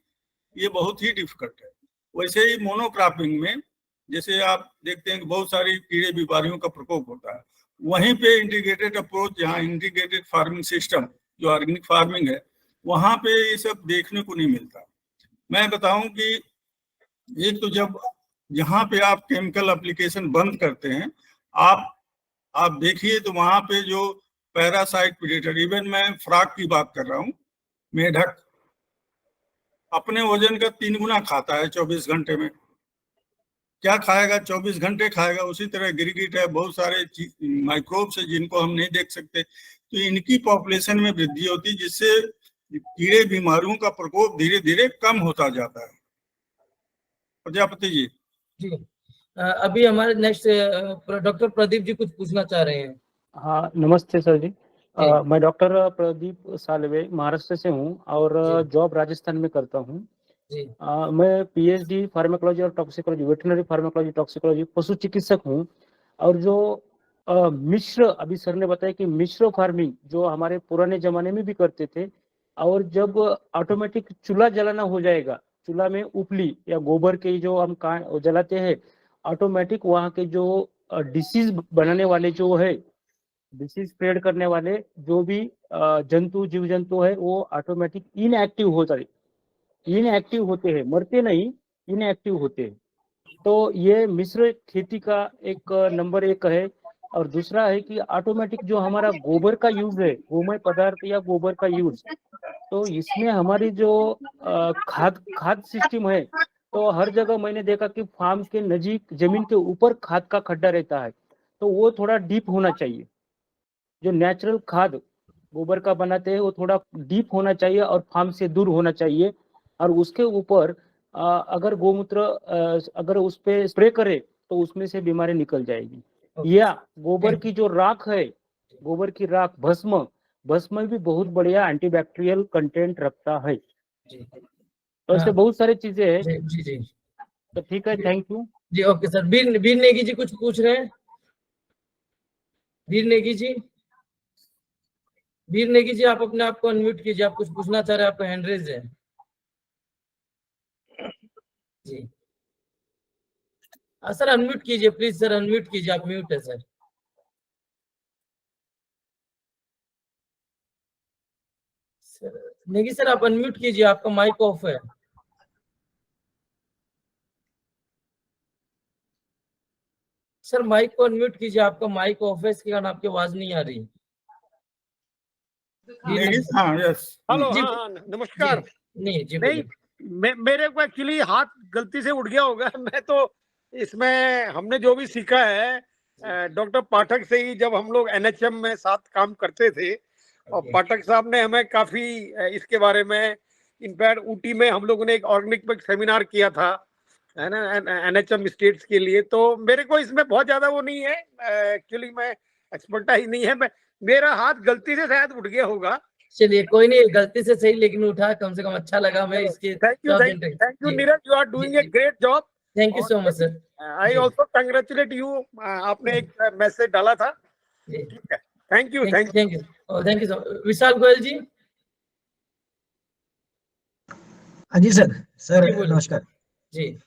ये बहुत ही डिफिकल्ट है। वैसे ही मोनोक्रॉपिंग में जैसे आप देखते हैं कि बहुत सारी कीड़े बीमारियों का प्रकोप होता है, वहीं पे इंटीग्रेटेड अप्रोच, जहाँ इंटीग्रेटेड फार्मिंग सिस्टम जो ऑर्गेनिक फार्मिंग है, वहां पे ये सब देखने को नहीं मिलता। मैं बताऊं कि एक तो जब जहाँ पे आप केमिकल एप्लीकेशन बंद करते हैं, आप देखिए तो वहां पे जो पैरासाइट प्रेडेटर, इवन मैं फ्रॉग की बात कर रहा हूँ, मेढक अपने वजन का 3 गुना खाता है 24 घंटे में। क्या खाएगा? 24 घंटे खाएगा। उसी तरह गिरगिट है, बहुत सारे माइक्रोब्स है जिनको हम नहीं देख सकते, तो इनकी पॉपुलेशन में वृद्धि होती, जिससे कीड़े बीमारियों का प्रकोप धीरे धीरे कम होता जाता है। प्रजापति जी। जी अभी हमारे नेक्स्ट डॉक्टर प्रदीप जी कुछ पूछना चाह रहे हैं। हाँ, नमस्ते सर जी। मैं डॉक्टर प्रदीप सालवे महाराष्ट्र से हूँ और जॉब राजस्थान में करता हूँ। मैं पीएचडी फार्माकोलॉजी और टॉक्सिकोलॉजी, वेटरनरी फार्माकोलॉजी टॉक्सिकोलॉजी, पशु चिकित्सक हूँ। और जो मिश्र, अभी सर ने बताया कि मिश्र फार्मिंग जो हमारे पुराने जमाने में भी करते थे, और जब ऑटोमेटिक चूल्हा जलाना हो जाएगा, चूल्हा में उपली या गोबर के जो हम जलाते हैं, ऑटोमेटिक वहाँ के जो डिसीज बनाने वाले जो है, डिसीज स्प्रेड करने वाले जो भी जंतु, जीव जंतु है, वो ऑटोमेटिक इनएक्टिव होते हैं, मरते नहीं, इनएक्टिव होते हैं। तो ये मिश्र खेती का एक नंबर 1 है। और दूसरा है कि ऑटोमेटिक जो हमारा गोबर का यूज है, गोमय पदार्थ या गोबर का यूज, तो इसमें हमारी जो खाद सिस्टम है, तो हर जगह मैंने देखा कि फार्म के नजीक जमीन के ऊपर खाद का खड्डा रहता है, तो वो थोड़ा डीप होना चाहिए। जो नेचुरल खाद गोबर का बनाते हैं वो थोड़ा डीप होना चाहिए और फार्म से दूर होना चाहिए। और उसके ऊपर अगर गोमूत्र अगर उस पे स्प्रे करे तो उसमें से बीमारी निकल जाएगी। या गोबर की जो राख है, गोबर की राख, भस्म भी बहुत बढ़िया एंटीबैक्टीरियल कंटेंट रखता है। तो ऐसे बहुत सारी चीजें हैं। जी। तो ठीक है, थैंक यू जी। Okay sir. वीर नेगी जी कुछ पूछ रहे हैं। वीर नेगी जी आप अपने आप को अनम्यूट कीजिए, आप कुछ पूछना चाह रहे हैं, आपका हैंड रेज है। जी सर अनम्यूट कीजिए प्लीज, सर अनम्यूट कीजिए, आप म्यूट है सर। नेगी सर आप अनम्यूट कीजिए, आपका माइक ऑफ है। सर माइक को अनम्यूट कीजिए, आपका माइक ऑफ है, इसके कारण आपकी आवाज नहीं आ रही। हाँ, यस। हेलो। हाँ, नमस्कार। नहीं मेरे को एक्चुअली हाथ गलती से उठ गया होगा। मैं तो इसमें हमने जो भी सीखा है डॉक्टर पाठक से ही, जब हम लोग एनएचएम में साथ काम करते थे, और पाठक साहब ने हमें काफी इसके बारे में, इनफैक्ट ऊटी में हम लोगों ने एक ऑर्गेनिक सेमिनार किया था, है ना, एनएचएम स्टेट्स के लिए। तो मेरे को इसमें बहुत ज्यादा वो नहीं है, एक्चुअली मैं एक्सपर्टाइज नहीं है, मेरा हाथ गलती से शायद उठ गया होगा। चलिए कोई नहीं, गलती से सही लेकिन उठा, कम से कम अच्छा लगा हमें इसके। Thank you Neeraj, you are doing a great job. Thank you so much sir. I also congratulate you, आपने एक मैसेज डाला था। ठीक है, thank you so. Vishal Goyal ji. हाँ जी सर नमस्कार जी।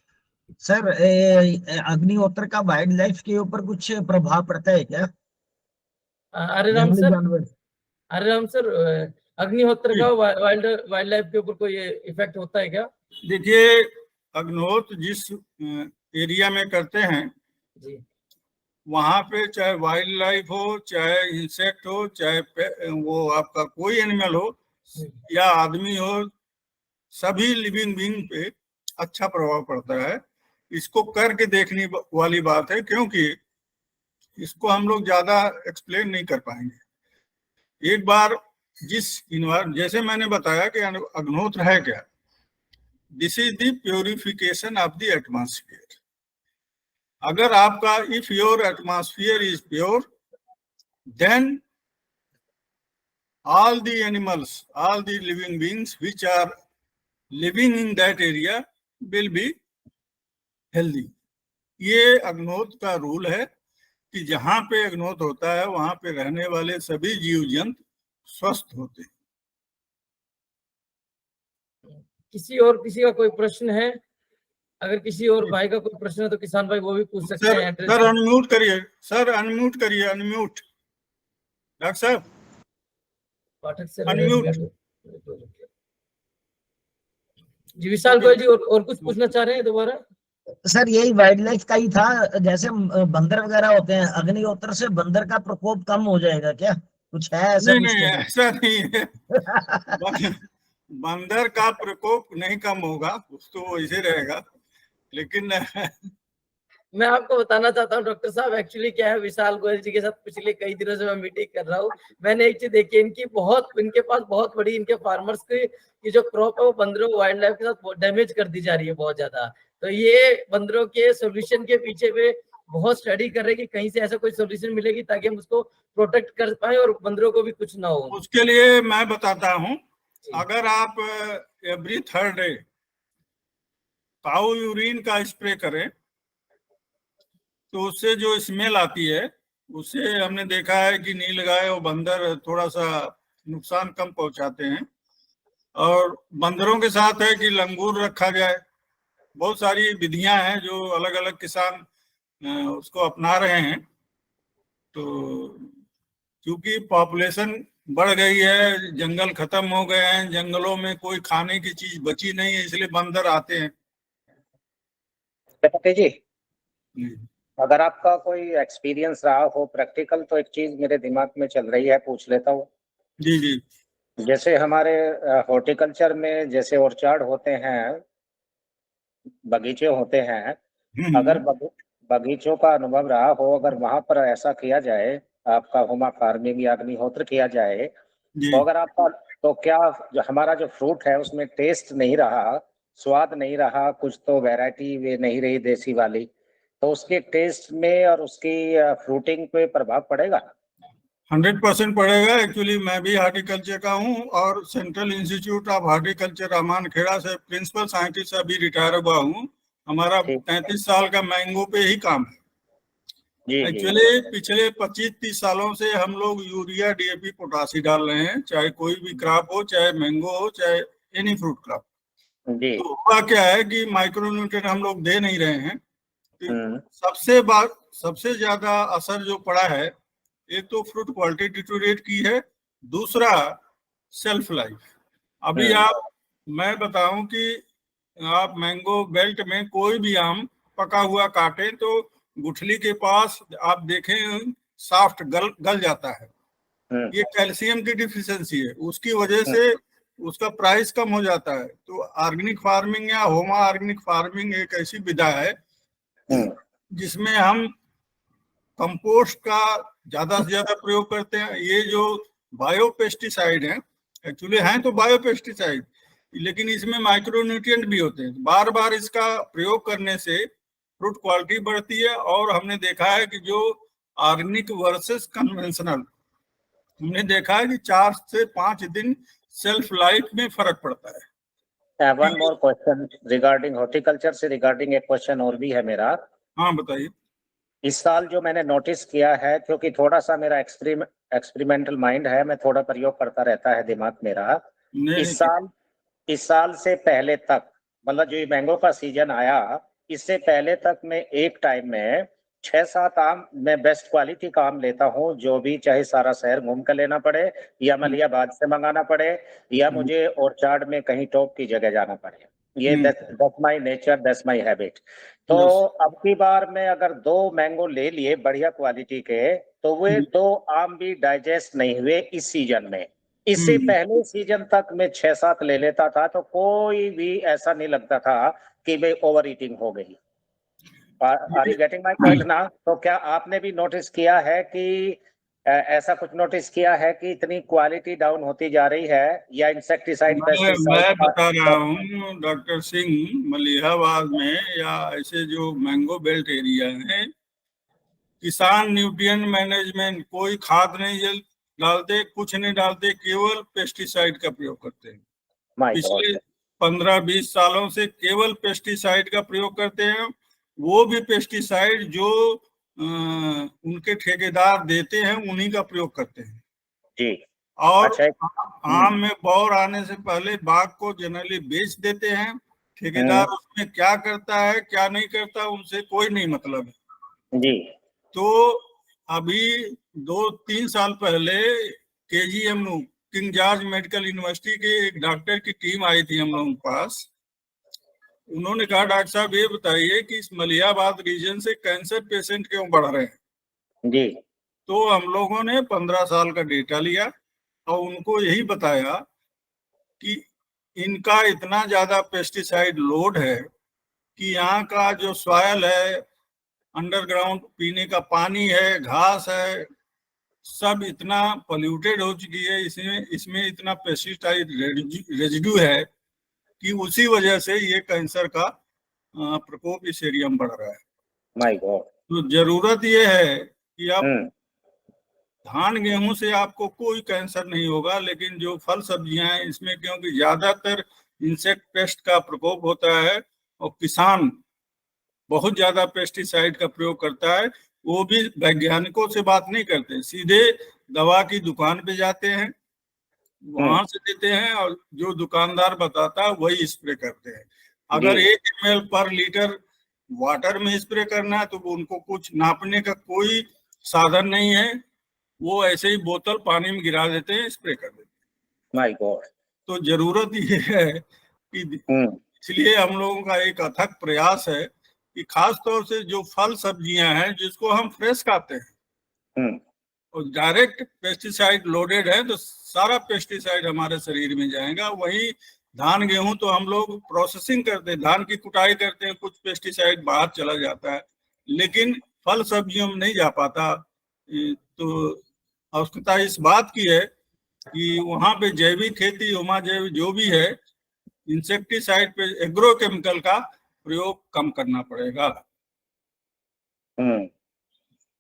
सर, अग्निहोत्र का वाइल्ड लाइफ के ऊपर कुछ प्रभाव पड़ता है क्या? अरे राम सर, अग्निहोत्र का वाइल्ड लाइफ के ऊपर कोई इफेक्ट होता है क्या? देखिए, अग्निहोत्र जिस एरिया में करते हैं जी, वहां पे चाहे वाइल्ड लाइफ हो, चाहे इंसेक्ट हो, चाहे वो आपका कोई एनिमल हो या आदमी हो, सभी लिविंग बीइंग पे अच्छा प्रभाव पड़ता है। इसको करके देखने वाली बात है, क्योंकि इसको हम लोग ज्यादा एक्सप्लेन नहीं कर पाएंगे। एक बार जैसे मैंने बताया कि अग्निहोत्र है क्या, this is the purification of the atmosphere. अगर आपका if your atmosphere is pure, then all the animals, all the living beings which are living in that area will be healthy. ये अग्निहोत्र का रूल है कि जहां पे अग्निहोत्र होता है वहां पे रहने वाले सभी जीव जंतु स्वस्थ होते हैं। किसी का कोई प्रश्न है? अगर किसी और भाई का कोई प्रश्न है तो किसान भाई वो भी पूछ सकते सर हैं। सर अनम्यूट करिए, सर अनम्यूट करिए, अनम्यूट डॉक्टर साहब पाठक से अनम्यूट। जी विशाल गोयल जी और कुछ पूछना चाह रहे हैं दोबारा? सर यही वाइल्ड लाइफ का ही था, जैसे बंदर वगैरह होते हैं, अग्निहोत्र से बंदर का प्रकोप कम हो जाएगा क्या? कुछ है ऐसा? नहीं कुछ नहीं ऐसा नहीं है, बंदर का प्रकोप नहीं कम होगा, तो वैसे रहेगा, लेकिन मैं आपको बताना चाहता हूँ डॉक्टर साहब, एक्चुअली क्या है, विशाल गोयल जी के साथ पिछले कई दिनों से मैं मीटिंग कर रहा हूँ। मैंने एक चीज देखी, इनके पास बहुत बड़ी, इनके फार्मर्स की जो क्रॉप है वो बंदरों वाइल्ड लाइफ के साथ डैमेज कर दी जा रही है बहुत ज्यादा। तो ये बंदरों के सोल्यूशन के पीछे वे बहुत स्टडी कर रहे हैं कि कहीं से ऐसा कोई सोल्यूशन मिलेगी ताकि हम उसको प्रोटेक्ट कर पाए और बंदरों को भी कुछ ना हो। उसके लिए मैं बताता हूँ, अगर आप एवरी थर्ड डे काऊ यूरिन का स्प्रे करें तो उससे जो स्मेल आती है, उससे हमने देखा है कि नीलगाय और बंदर थोड़ा सा नुकसान कम पहुंचाते हैं। और बंदरों के साथ है कि लंगूर रखा जाए, बहुत सारी विधियां हैं जो अलग अलग किसान उसको अपना रहे हैं। तो क्योंकि पॉपुलेशन बढ़ गई है, जंगल खत्म हो गए हैं, जंगलों में कोई खाने की चीज बची नहीं है, इसलिए बंदर आते हैं। जी अगर आपका कोई एक्सपीरियंस रहा हो प्रैक्टिकल, तो एक चीज मेरे दिमाग में चल रही है, पूछ लेता हूँ। जी जी। जैसे हमारे हॉर्टिकल्चर में जैसे ऑर्चार्ड होते हैं, बगीचे होते हैं, अगर बगीचों का अनुभव रहा हो, अगर वहां पर ऐसा किया जाए, आपका होमा फार्मिंग या अग्निहोत्र किया जाए, तो अगर आपका, तो क्या जो हमारा जो फ्रूट है उसमें टेस्ट नहीं रहा, स्वाद नहीं रहा, कुछ तो वैरायटी वे नहीं रही देसी वाली, तो उसके टेस्ट में और उसकी फ्रूटिंग पे प्रभाव पड़ेगा? 100% पड़ेगा। एक्चुअली मैं भी हार्टिकल्चर का हूँ और सेंट्रल इंस्टीट्यूट ऑफ हार्टिकल्चर रामान खेड़ा से प्रिंसिपल साइंटिस्ट अभी रिटायर हुआ हूँ। हमारा 33 साल का मैंगो पे ही काम है। एक्चुअली पिछले 25-30 सालों से हम लोग यूरिया, डीएपी, पोटासी डाल रहे हैं, चाहे कोई भी क्रॉप हो, चाहे मैंगो हो, चाहे एनी फ्रूट क्रॉप। तो हुआ क्या है कि माइक्रोन्यूट्रिएंट हम लोग दे नहीं रहे हैं। तो सबसे ज्यादा असर जो पड़ा है, एक तो फ्रूट क्वालिटी डिटोरेट की है, दूसरा सेल्फ लाइफ। अभी मैं बताऊं कि आप मैंगो बेल्ट में कोई भी आम पका हुआ काटे तो गुठली के पास आप देखें सॉफ्ट गल जाता है। ये कैल्शियम की डिफिशियंसी है, उसकी वजह से उसका प्राइस कम हो जाता है। तो ऑर्गेनिक फार्मिंग या होमा ऑर्गेनिक फार्मिंग एक ऐसी विधा है जिसमें हम कंपोस्ट का ज्यादा से ज्यादा प्रयोग करते हैं। ये जो बायो पेस्टिसाइड है, एक्चुअली हैं तो बायो पेस्टिसाइड, लेकिन इसमें माइक्रोन्यूट्रिएंट भी होते हैं। बार बार इसका प्रयोग करने से फ्रूट क्वालिटी बढ़ती है। और हमने देखा है कि जो ऑर्गेनिक वर्सेस कन्वेंशनल, हमने देखा है कि 4 से 5 दिन सेल्फ लाइफ में फर्क पड़ता है। One more question regarding horticulture से, रिगार्डिंग एक क्वेश्चन और भी है मेरा। हाँ बताइए। इस साल जो मैंने नोटिस किया है, क्योंकि थोड़ा सा मेरा एक्सपेरिमेंटल माइंड है, मैं थोड़ा प्रयोग करता रहता है दिमाग मेरा। इस साल से पहले तक, मतलब जो ये मैंगो का सीजन आया, इससे पहले तक मैं एक टाइम में 6-7 आम, मैं बेस्ट क्वालिटी का आम लेता हूँ, जो भी चाहे सारा शहर घूम कर लेना पड़े, या मलियाबाद से मंगाना पड़े, या मुझे ऑर्चार्ड में कहीं टॉप की जगह जाना पड़े। ये that's my nature, that's my habit. तो अब की बार में अगर 2 मैंगो ले लिए बढ़िया क्वालिटी के, तो वे 2 आम भी डाइजेस्ट नहीं हुए इस सीजन में। इससे पहले सीजन तक मैं 6-7 ले लेता था, तो कोई भी ऐसा नहीं लगता था कि भाई ओवर ईटिंग हो गई। Are you getting my point ना? तो क्या आपने भी नोटिस किया है कि ऐसा कुछ नोटिस किया है कि इतनी क्वालिटी डाउन होती जा रही है, या इंसेक्टिसाइड मैं बता रहा हूँ डॉक्टर सिंह, मलिहाबाद में या ऐसे जो मैंगो बेल्ट एरिया है, किसान न्यूट्रिएंट मैनेजमेंट, कोई खाद नहीं डालते, कुछ नहीं डालते, केवल पेस्टिसाइड का प्रयोग करते हैं। पिछले 15-20 सालों से केवल पेस्टिसाइड का प्रयोग करते हैं। वो भी पेस्टिसाइड जो उनके ठेकेदार देते हैं उन्हीं का प्रयोग करते हैं जी। और आम में बौर आने से पहले बाग को जनरली बेच देते हैं, ठेकेदार उसमें क्या करता है क्या नहीं करता उनसे कोई नहीं मतलब है जी। तो अभी 2-3 साल पहले KGMU king George medical university के एक डॉक्टर की टीम आई थी हम लोगों के पास। उन्होंने कहा डॉक्टर साहब ये बताइए कि इस मलियाबाद रीजन से कैंसर पेशेंट क्यों बढ़ रहे हैं। जी। तो हम लोगों ने 15 साल का डेटा लिया और उनको यही बताया कि इनका इतना ज्यादा पेस्टिसाइड लोड है कि यहाँ का जो सॉयल है, अंडरग्राउंड पीने का पानी है, घास है, सब इतना पोल्यूटेड हो चुकी है, इसमें इतना पेस्टिसाइड रेजिड्यू है कि उसी वजह से ये कैंसर का प्रकोप इस एरिया में बढ़ रहा है। My God. तो जरूरत ये है कि आप धान गेहूं से आपको कोई कैंसर नहीं होगा, लेकिन जो फल सब्जियां हैं इसमें क्योंकि ज्यादातर इंसेक्ट पेस्ट का प्रकोप होता है और किसान बहुत ज्यादा पेस्टिसाइड का प्रयोग करता है, वो भी वैज्ञानिकों से बात नहीं करते, सीधे दवा की दुकान पे जाते हैं, वहां से देते हैं और जो दुकानदार बताता है वही स्प्रे करते हैं। अगर 1 ml पर लीटर वाटर में स्प्रे करना है तो उनको कुछ नापने का कोई साधन नहीं है, वो ऐसे ही बोतल पानी में गिरा देते हैं, स्प्रे कर देते हैं। My God. तो जरूरत ये है कि इसलिए हम लोगों का एक अथक प्रयास है कि खास तौर से जो फल सब्जियां हैं जिसको हम फ्रेश खाते हैं और डायरेक्ट पेस्टिसाइड लोडेड है तो सारा पेस्टिसाइड हमारे शरीर में जाएगा। वही धान गेहूं तो हम लोग प्रोसेसिंग करते हैं, धान की कुटाई करते हैं, कुछ पेस्टिसाइड बाहर चला जाता है, लेकिन फल सब्जियों में नहीं जा पाता। तो आवश्यकता इस बात की है कि वहां पे जैविक खेती, होमा जैविक जो भी है, इंसेक्टिसाइड पे एग्रो केमिकल का प्रयोग कम करना पड़ेगा।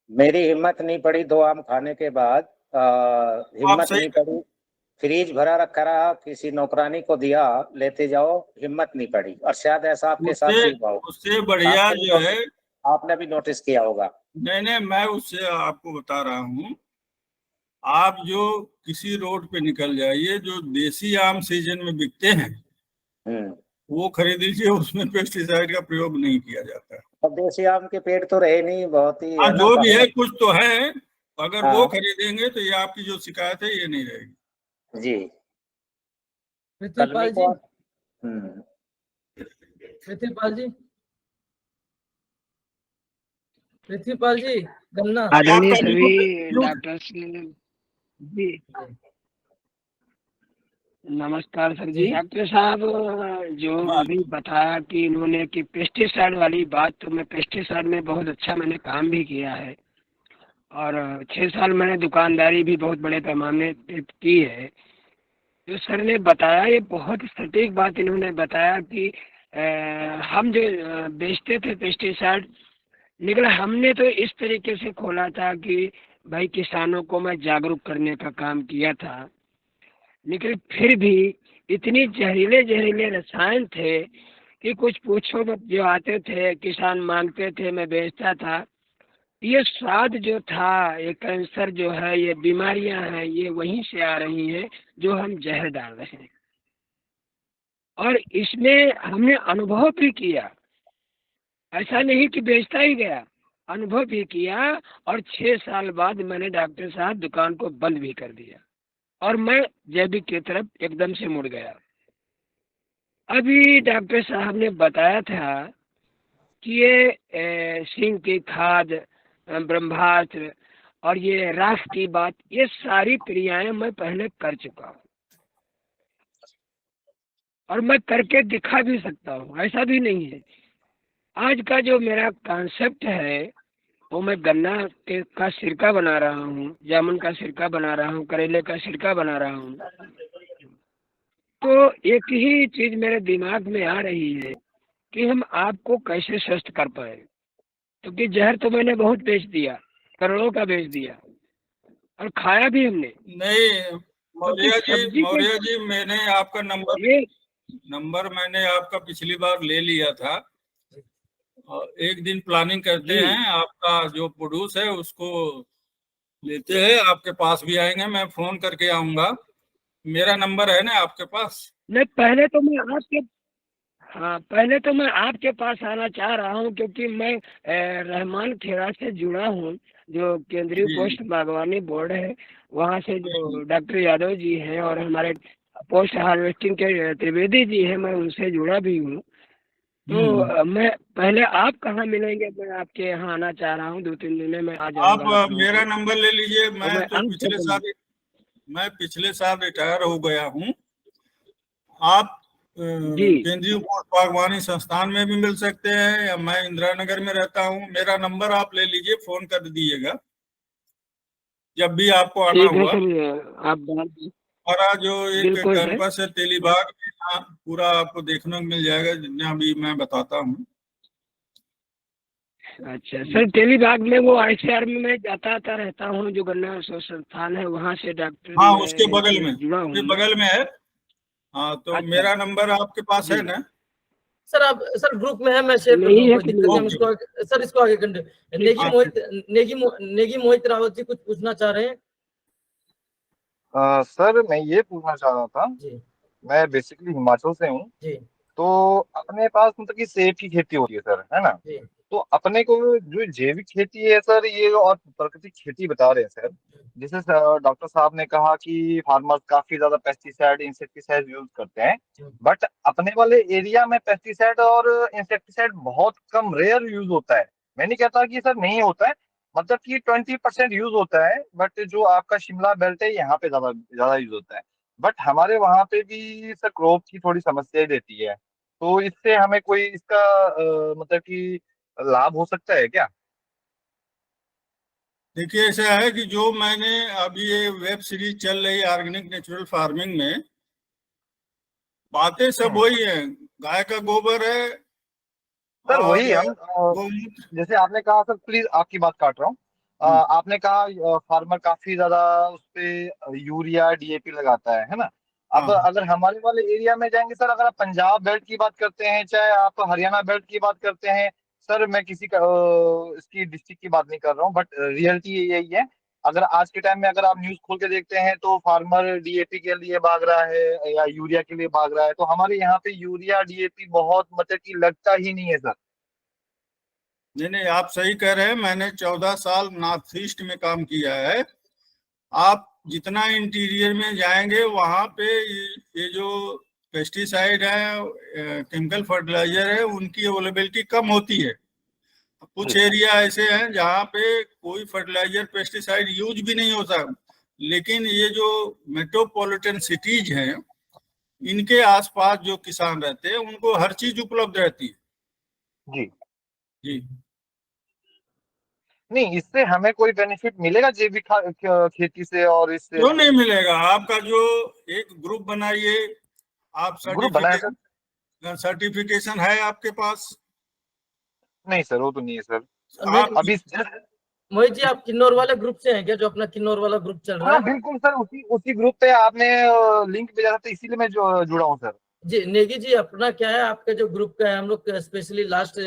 मेरी हिम्मत नहीं पड़ी 2 आम खाने के बाद, हिम्मत नहीं पड़ी, फ्रिज भरा रखा रहा, किसी नौकरानी को दिया लेते जाओ, हिम्मत नहीं पड़ी। और शायद ऐसा आपके साथ भी हुआ हो। उससे बढ़िया जो है, आपने भी नोटिस किया होगा। नहीं, मैं उससे आपको बता रहा हूँ, आप जो किसी रोड पे निकल जाइए, जो देसी आम सीजन में बिकते हैं वो खरीद लीजिए, उसमें पेस्टिसाइड का प्रयोग नहीं किया जाता है। और देसी आम के पेड़ तो रहे नहीं, बहुत ही हाँ, जो भी है कुछ तो है, अगर वो खरीदेंगे तो ये आपकी जो शिकायत है ये नहीं रहेगी। जी। पृथ्वीपाल जी, पृथ्वीपाल जी, पृथ्वीपाल जी, गन्ना आदरणीय सभी डॉक्टर जी, नमस्कार सर जी। डॉक्टर साहब जो अभी बताया कि इन्होंने कि पेस्टिसाइड वाली बात, तो मैं पेस्टिसाइड में बहुत अच्छा मैंने काम भी किया है और 6 साल मैंने दुकानदारी भी बहुत बड़े पैमाने पे की है। जो सर ने बताया ये बहुत सटीक बात इन्होंने बताया कि हम जो बेचते थे पेस्टिसाइड, निकला हमने तो इस तरीके से खोला था कि भाई किसानों को मैं जागरूक करने का काम किया था, लेकिन फिर भी इतनी जहरीले रसायन थे कि कुछ पूछो मत। जो आते थे किसान मांगते थे, मैं बेचता था। ये स्वाद जो था, ये कैंसर जो है, ये बीमारियां हैं, ये वहीं से आ रही हैं जो हम जहर डाल रहे हैं। और इसमें हमने अनुभव भी किया, ऐसा नहीं कि बेचता ही गया, अनुभव भी किया। और 6 साल बाद मैंने डॉक्टर साहब दुकान को बंद भी कर दिया और मैं जैविक की तरफ एकदम से मुड़ गया। अभी डॉक्टर साहब ने बताया था कि ये सिंह की खाद, ब्रह्मास्त्र और ये राख की बात, ये सारी क्रियाएं मैं पहले कर चुका हूँ और मैं करके दिखा भी सकता हूँ, ऐसा भी नहीं है। आज का जो मेरा कॉन्सेप्ट है वो मैं गन्ना का सिरका बना रहा हूँ, जामुन का सिरका बना रहा हूँ, करेले का सिरका बना रहा हूँ। तो एक ही चीज मेरे दिमाग में आ रही है कि हम आपको कैसे स्वस्थ कर पाए, क्योंकि जहर तो मैंने बहुत बेच दिया, करोड़ों का बेच दिया और खाया भी हमने। नहीं मौर्य जी, मैंने आपका नंबर मैंने आपका पिछली बार ले लिया था। एक दिन प्लानिंग करते हैं, आपका जो प्रोड्यूस है उसको लेते हैं, आपके पास भी आएंगे, मैं फोन करके आऊंगा। मेरा नंबर है ना आपके पास? नहीं, पहले तो मैं आपके, हाँ, पहले तो मैं आपके पास आना चाह रहा हूँ, क्योंकि मैं रहमान खेड़ा से जुड़ा हूँ, जो केंद्रीय जी पोस्ट बागवानी बोर्ड है, वहाँ से जी जो जी डॉक्टर यादव जी हैं और हमारे पोस्ट हार्वेस्टिंग के त्रिवेदी जी हैं, मैं उनसे जुड़ा भी हूँ। तो हम्म। मैं पहले आप कहाँ मिलेंगे? मैं आपके यहाँ आना चाह रहा हूँ, 2-3 दिन में मैं आ आप जाऊँगा लखनऊ मेरा से। नंबर ले लीजिए। तो मैं अंत से मैं पिछले साल रिटायर हो गया हूँ। आप जी केंद्रीय पोस्ट बागवानी संस्थान में भी मिल सकते हैं, या मैं इंदिरा नगर में रहता हूँ। मेरा नंबर आप ले लीजिए, फोन कर दीजिएगा जब भी आपको आना ठीक है हुआ। सर, आप हमारा जो एक बिल्कुल सर। कैंपस है तेलीबाग में, यहाँ पूरा आपको देखने को मिल जाएगा, जितना भी मैं बताता हूँ। अच्छा सर, तेलीबाग में वो ICR में मैं जाता आता रहता हूँ, जो गन्ना संस्थान है, वहाँ से डॉक्टर हाँ, उसके मैं बगल में, से जुड़ा उसके हूँ मैं। बगल में है। हाँ, तो अच्छा मेरा नंबर आपके पास जी, है ना? सर आप सर ग्रुप में है, मैं शेयर कर नहीं दूंगा, है कोई कि दिक्कत नहीं, हम ओके। इसको सर इसको आगे कंटिन्यू। ठीक। नेगी हाँ, मोहित नेगी मोहित रावत जी कुछ पूछना चाह रहे हैं? सर मैं ये पूछना चाह रहा था। जी मैं बेसिकली हिमाचल से हूँ। जी तो अपने पास मतलब कि सेब की खेती होती है सर, है ना? जी तो अपने को जो जैविक खेती है सर, ये और प्राकृतिक खेती बता रहे हैं सर। जैसे डॉक्टर साहब ने कहा कि फार्मर्स काफी ज्यादा पेस्टिसाइड इंसेक्टिसाइड यूज करते हैं, बट अपने वाले एरिया में पेस्टिसाइड और इंसेक्टिसाइड बहुत कम, रेयर यूज होता है। मैं नहीं कहता कि सर नहीं होता है, मतलब कि 20% यूज होता है, बट जो आपका शिमला बेल्ट है यहाँ पे ज्यादा ज्यादा यूज होता है। बट हमारे वहाँ पे भी सर क्रॉप की थोड़ी समस्या रहती है। तो इससे हमें कोई इसका मतलब कि लाभ हो सकता है क्या? देखिए ऐसा है कि जो मैंने अभी ये वेब सीरीज चल रही है ऑर्गेनिक नेचुरल फार्मिंग में, बातें सब हम्म। वही है। गाय का गोबर है सर और वही हम गौमूत्र। जैसे आपने कहा सर, प्लीज आपकी बात काट रहा हूँ। आपने कहा फार्मर काफी ज्यादा उस पे यूरिया डीएपी लगाता है ना? अब हाँ, अगर हमारे वाले एरिया में जाएंगे सर, अगर आप पंजाब बेल्ट की बात करते हैं, चाहे आप हरियाणा बेल्ट की बात करते हैं, सर मैं किसी का इसकी डिस्ट्रिक्ट की बात नहीं कर रहा हूँ, बट रियलिटी यही है। अगर आज के टाइम में अगर आप न्यूज खोल के देखते हैं तो फार्मर डीएपी के लिए भाग रहा है या यूरिया के लिए भाग रहा है। तो हमारे यहाँ पे यूरिया डीएपी बहुत मतलब कि लगता ही नहीं है सर। नहीं नहीं, आप सही कह रहे हैं। मैंने 14 साल नॉर्थ ईस्ट में काम किया है। आप जितना इंटीरियर में जाएंगे वहां पे ये जो पेस्टिसाइड है, केमिकल फर्टिलाइजर है, उनकी अवेलेबिलिटी कम होती है। कुछ जी एरिया ऐसे हैं जहाँ पे कोई फर्टिलाइजर पेस्टिसाइड यूज भी नहीं होता। लेकिन ये जो मेट्रोपॉलिटन सिटीज हैं, इनके आसपास जो किसान रहते हैं उनको हर चीज उपलब्ध रहती है। जी। जी। नहीं, इससे हमें कोई बेनिफिट मिलेगा जैविक खेती से और इससे? क्यों नहीं मिलेगा? आपका जो एक ग्रुप बनाइए, आप ग्रुप बनाया सर? सर्टिफिकेशन है आपके पास? नहीं सर, वो तो नहीं है सर। आप अभी मोहित जी, आप किन्नौर वाले ग्रुप से हैं क्या, जो अपना किन्नौर वाला ग्रुप चल रहा हाँ है? बिल्कुल सर, उसी उसी ग्रुप पे आपने लिंक भेजा था, तो इसीलिए मैं जुड़ा हूँ सर। जी नेगी जी, अपना क्या है, आपका जो ग्रुप का है, हम लोग स्पेशली लास्ट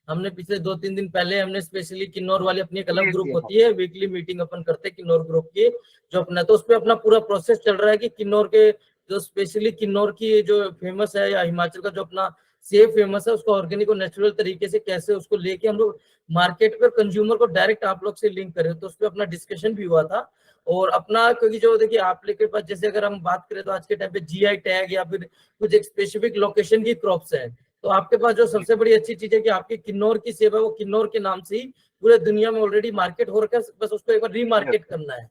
हमने पिछले 2-3 दिन पहले हमने स्पेशली किन्नौर वाली अपनी एक अलग जी ग्रुप जी हाँ। होती है, वीकली मीटिंग अपन करते हैं किन्नौर ग्रुप की, जो अपना, तो उस पर अपना पूरा प्रोसेस चल रहा है कि किन्नौर के जो स्पेशली किन्नौर की जो फेमस है, या हिमाचल का जो अपना सेब फेमस है, उसको ऑर्गेनिक और नेचुरल तरीके से कैसे उसको लेके हम लोग मार्केट पर कंज्यूमर को डायरेक्ट आप लोग से लिंक करें, तो उस पर अपना डिस्कशन भी हुआ था। और अपना, क्योंकि जो देखिए आप लोग के पास, जैसे अगर हम बात करें तो आज के टाइम पे GI टैग या फिर कुछ एक स्पेसिफिक लोकेशन की क्रॉप्स है, तो आपके पास जो सबसे बड़ी अच्छी चीज है कि आपकी किन्नौर की सेब है, वो किन्नौर के नाम से ही पूरे दुनिया में ऑलरेडी मार्केट हो रखा है, बस उसको एक बार रीमार्केट करना है।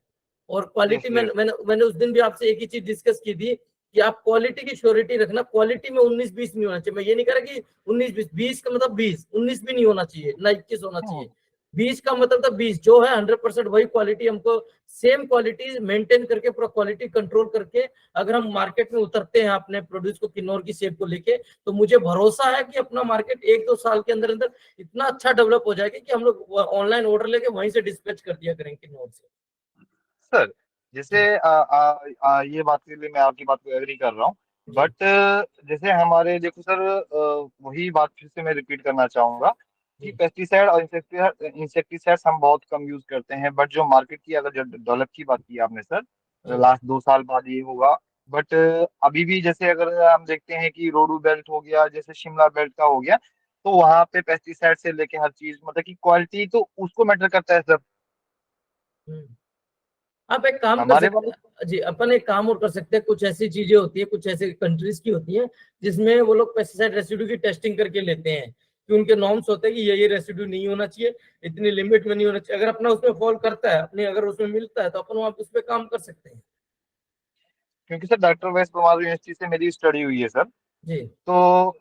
और यस क्वालिटी में यस। मैंने उस दिन भी आपसे एक ही चीज डिस्कस की थी कि आप क्वालिटी की श्योरिटी रखना, क्वालिटी में 19-20 नहीं होना चाहिए। मैं ये नहीं कह रहा कि 19-20, 20 का मतलब 20, 19 भी नहीं होना चाहिए, ना 21 होना चाहिए। 20 का मतलब था 20 जो है 100% वही क्वालिटी, हमको सेम क्वालिटी मेंटेन करके, पूरा क्वालिटी कंट्रोल करके अगर हम मार्केट में उतरते हैं अपने प्रोड्यूस को, किन्नौर की सेब को लेके, तो मुझे भरोसा है कि अपना मार्केट 1-2 साल के अंदर अंदर इतना अच्छा डेवलप हो जाएगा कि हम लोग ऑनलाइन ऑर्डर लेके वहीं से डिस्पैच कर दिया करेंगे किन्नौर से। सर जैसे ये बात के लिए मैं आपकी बात को एग्री कर रहा हूँ, जी बट जैसे हमारे देखो सर, वही बात फिर से मैं रिपीट करना चाहूंगा कि जी पेस्टिसाइड और इंसेक्टिसाइड्स हम बहुत कम यूज करते हैं, बट जो मार्केट की, अगर जो डेवलप की बात की आपने सर, जी लास्ट 2 साल बाद ये होगा, बट अभी भी जैसे अगर हम देखते हैं कि रोडू बेल्ट हो गया, जैसे शिमला बेल्ट का हो गया, तो वहां पे पेस्टिसाइड से लेके हर चीज, मतलब कि क्वालिटी तो उसको मैटर करता है सर। हम्म। आप एक काम कर हमारे सकते हैं जी, अपन एक काम और कर सकते हैं, कुछ ऐसी चीजें होती है, कुछ ऐसे कंट्रीज की होती है जिसमें वो लोग पेस्टिसाइड रेसिड्यू की टेस्टिंग करके लेते हैं कि उनके नॉर्म्स होते हैं कि ये रेसिड्यू नहीं होना चाहिए, इतनी लिमिट में नहीं होना चाहिए। अगर अपना उसमें फॉल करता है, अपने अगर उसमें मिलता है तो अपन वहाँ उस पर काम कर सकते हैं। क्योंकि सर डॉक्टर वैस परमार यूनिवर्सिटी से मेरी स्टडी हुई है सर, जी तो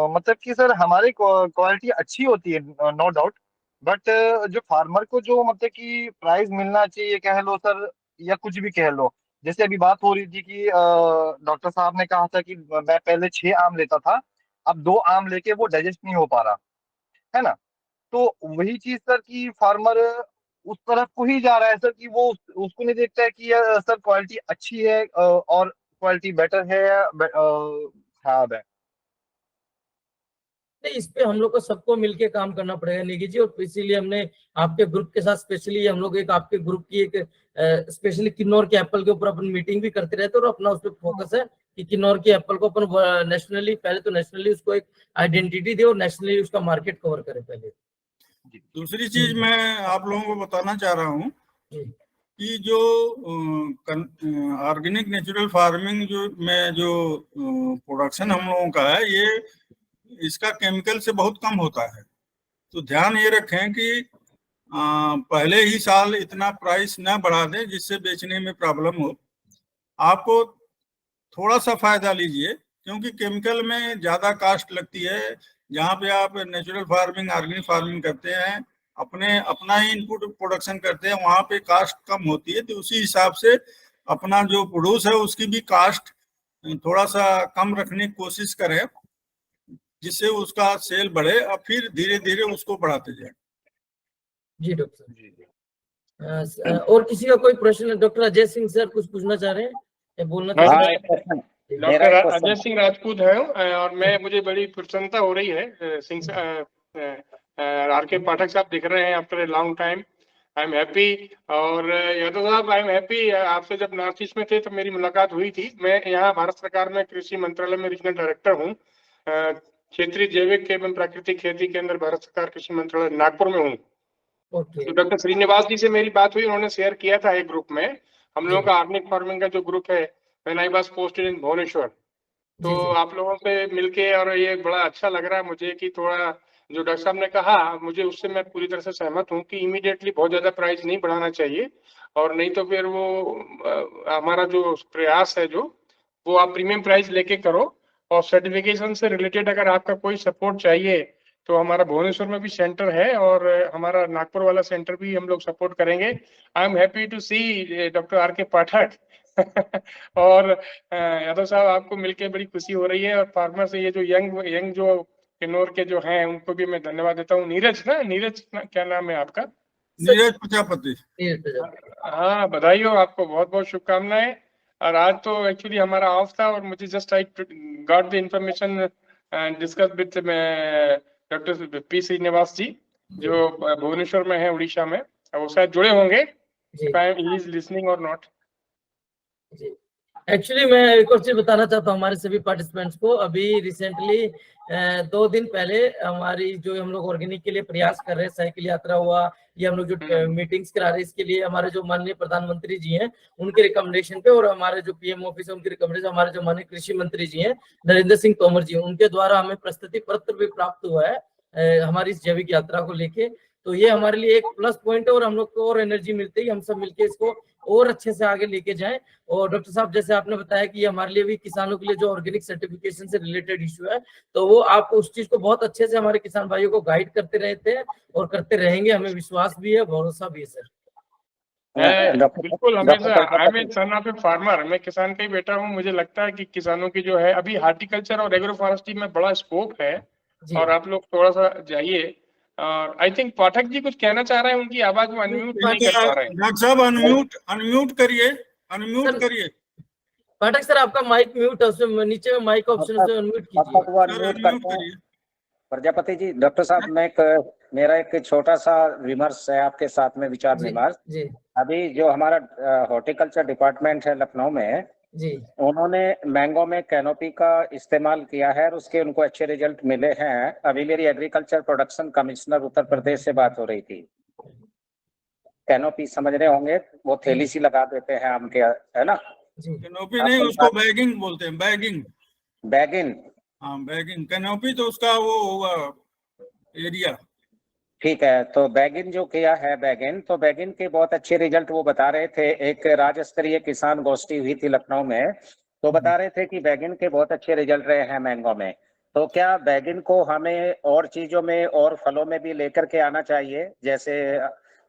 मतलब कि सर हमारी क्वालिटी अच्छी होती है, नो डाउट। बट जो फार्मर को जो मतलब कि प्राइस मिलना चाहिए कह लो सर, या कुछ भी कह लो। जैसे अभी बात हो रही थी कि डॉक्टर साहब ने कहा था कि मैं पहले 6 आम लेता था, अब 2 आम लेके वो डाइजेस्ट नहीं हो पा रहा है ना। तो वही चीज सर कि फार्मर उस तरफ को ही जा रहा है सर, कि वो उसको नहीं देखता है कि सर क्वालिटी अच्छी है और क्वालिटी बेटर है या खराब है। नहीं, इस पे हम लोग को सबको मिलके काम करना पड़ेगा निकी जी, और इसीलिए हमने आपके ग्रुप के साथ स्पेशली हम लोग एक आपके ग्रुप की एक स्पेशली किन्नौर के एप्पल के ऊपर अपन मीटिंग भी करते रहते हैं, और अपना उस पर फोकस है कि किन्नौर के एप्पल को अपन नेशनली, पहले तो नेशनली उसको एक आइडेंटिटी दे और नेशनली उसका मार्केट कवर करे पहले। दूसरी चीज मैं आप लोगों को बताना चाह रहा हूँ कि जो ऑर्गेनिक नेचुरल फार्मिंग जो प्रोडक्शन हम लोगों का है, ये इसका केमिकल से बहुत कम होता है। तो ध्यान ये रखें कि पहले ही साल इतना प्राइस ना बढ़ा दें जिससे बेचने में प्रॉब्लम हो। आपको थोड़ा सा फायदा लीजिए, क्योंकि केमिकल में ज्यादा कास्ट लगती है। जहाँ पे आप नेचुरल फार्मिंग, ऑर्गेनिक फार्मिंग करते हैं, अपना ही इनपुट प्रोडक्शन करते हैं, वहाँ पे कास्ट कम होती है। तो उसी हिसाब से अपना जो प्रोड्यूस है उसकी भी कास्ट थोड़ा सा कम रखने की कोशिश करें, जिससे उसका सेल बढ़े और फिर धीरे धीरे उसको बढ़ाते जाए। जी डॉक्टर साहब, और किसी का कोई प्रश्न है? डॉक्टर अजय सिंह सर कुछ पूछना चाह रहे हैं या बोलना चाह रहे हैं? डॉक्टर अजय सिंह राजपूत है, और मुझे बड़ी प्रसन्नता हो रही है सिंह आर के पाठक साहब दिख रहे हैं after a long time. I am happy. और यादव साहब, आई एम हैप्पी। आपसे जब नॉर्थ ईस्ट में थे तो मेरी मुलाकात हुई थी। मैं यहाँ भारत सरकार में कृषि मंत्रालय में रीजनल डायरेक्टर हूँ, क्षेत्रीय जैविक एवं प्राकृतिक खेती के अंदर भारत सरकार कृषि मंत्रालय नागपुर में हूँ। तो डॉक्टर श्रीनिवास जी से मेरी बात हुई, उन्होंने शेयर किया था एक ग्रुप में हम लोगों का ऑर्गेनिक फार्मिंग का जो ग्रुप है, when I was posted in Bhubaneswar. तो आप लोगों से मिलके और ये बड़ा अच्छा लग रहा है मुझे कि थोड़ा जो डॉक्टर साहब ने कहा, मुझे उससे मैं पूरी तरह से सहमत हूँ कि इमीडिएटली बहुत ज्यादा प्राइस नहीं बढ़ाना चाहिए, और नहीं तो फिर वो हमारा जो प्रयास है जो वो आप प्रीमियम प्राइस लेके करो। और सर्टिफिकेशन से रिलेटेड अगर आपका कोई सपोर्ट चाहिए तो हमारा भुवनेश्वर में भी सेंटर है, और हमारा नागपुर वाला सेंटर भी हम लोग सपोर्ट करेंगे। I am happy to see doctor R K Pathak और यादव साहब, आपको मिलके बड़ी खुशी हो रही है। और फार्मर से ये जो यंग जो किन्नौर के जो हैं उनको भी मैं धन्यवाद देता हूँ। नीरज क्या नाम है आपका? नीरज प्रजापति। हाँ, बधाई हो आपको, बहुत बहुत शुभकामनाएं। और आज तो एक्चुअली हमारा ऑफ था और मुझे just I got the information and discuss with doctor P Srinivas ji, जो भुवनेश्वर में है उड़ीसा में। वो शायद जुड़े होंगे, ही इज लिसनिंग और नॉट। एक्चुअली मैं एक और चीज बताना चाहता हूँ हमारे सभी पार्टिसिपेंट्स को। अभी रिसेंटली 2 दिन पहले हमारी जो हम लोग ऑर्गेनिक के लिए प्रयास कर रहे हैं, साइकिल यात्रा हुआ, ये हम लोग जो मीटिंग्स करा रहे हैं, इसके लिए हमारे जो माननीय प्रधानमंत्री जी हैं उनके रिकमेंडेशन पे, और हमारे जो पीएम ऑफिस है उनके रिकमेंडेशन, हमारे जो माननीय कृषि मंत्री जी हैं नरेंद्र सिंह तोमर जी, उनके द्वारा हमें प्रस्तुति पत्र भी प्राप्त हुआ है हमारी इस जैविक यात्रा को लेके। तो ये हमारे लिए एक प्लस पॉइंट है, और हम लोग को और एनर्जी मिलती है, हम सब मिलके इसको और अच्छे से आगे लेके जाएं। और डॉक्टर साहब, जैसे आपने बताया कि ये हमारे लिए भी किसानों के लिए जो ऑर्गेनिक सर्टिफिकेशन से रिलेटेड इशू है, तो वो आप उस चीज को बहुत अच्छे से हमारे किसान भाइयों को गाइड करते रहते हैं और करते रहेंगे। हमें विश्वास भी है, भरोसा भी है सर। बिल्कुल, हमेशा I am son of a farmer, मैं किसान का ही बेटा हूँ। मुझे लगता है कि किसानों की जो है अभी हार्टिकल्चर और एग्रो फॉरेस्ट्री में बड़ा स्कोप है, और आप लोग थोड़ा सा जाइए। और आई थिंक पाठक जी कुछ कहना चाह रहे हैं, उनकी आवाज में अनम्यूट नहीं कर पा रहे हैं। डॉक्टर साहब अनम्यूट करिए। पाठक सर, आपका माइक म्यूट है, उसमें नीचे में माइक ऑप्शन है, अनम्यूट कीजिए। प्रजापति जी, डॉक्टर साहब, मेरा एक छोटा सा विमर्श है आपके साथ में, विचार विमर्श। अभी जो हमारा हॉर्टिकल्चर डिपार्टमेंट है लखनऊ में, जी उन्होंने मैंगो में कैनोपी का इस्तेमाल किया है और उसके उनको अच्छे रिजल्ट मिले हैं। अभी मेरी agriculture production commissioner Uttar Pradesh से बात हो रही थी। कैनोपी समझ रहे होंगे, वो थैली सी लगा देते हैं आम के, है ना? जी कैनोपी नहीं, उसको बैगिंग बोलते हैं, बैगिंग। बैगिन, हाँ बैगिंग, कैनोपी तो उसका वो होगा एरिया। ठीक है। तो बैगिन जो किया है, बैगिन, तो बैगिन के बहुत अच्छे रिजल्ट वो बता रहे थे। एक राज्य स्तरीय किसान गोष्ठी हुई थी लखनऊ में, तो बता रहे थे कि बैगिन के बहुत अच्छे रिजल्ट रहे हैं मैंगो में। तो क्या बैगिन को हमें और चीजों में और फलों में भी लेकर के आना चाहिए? जैसे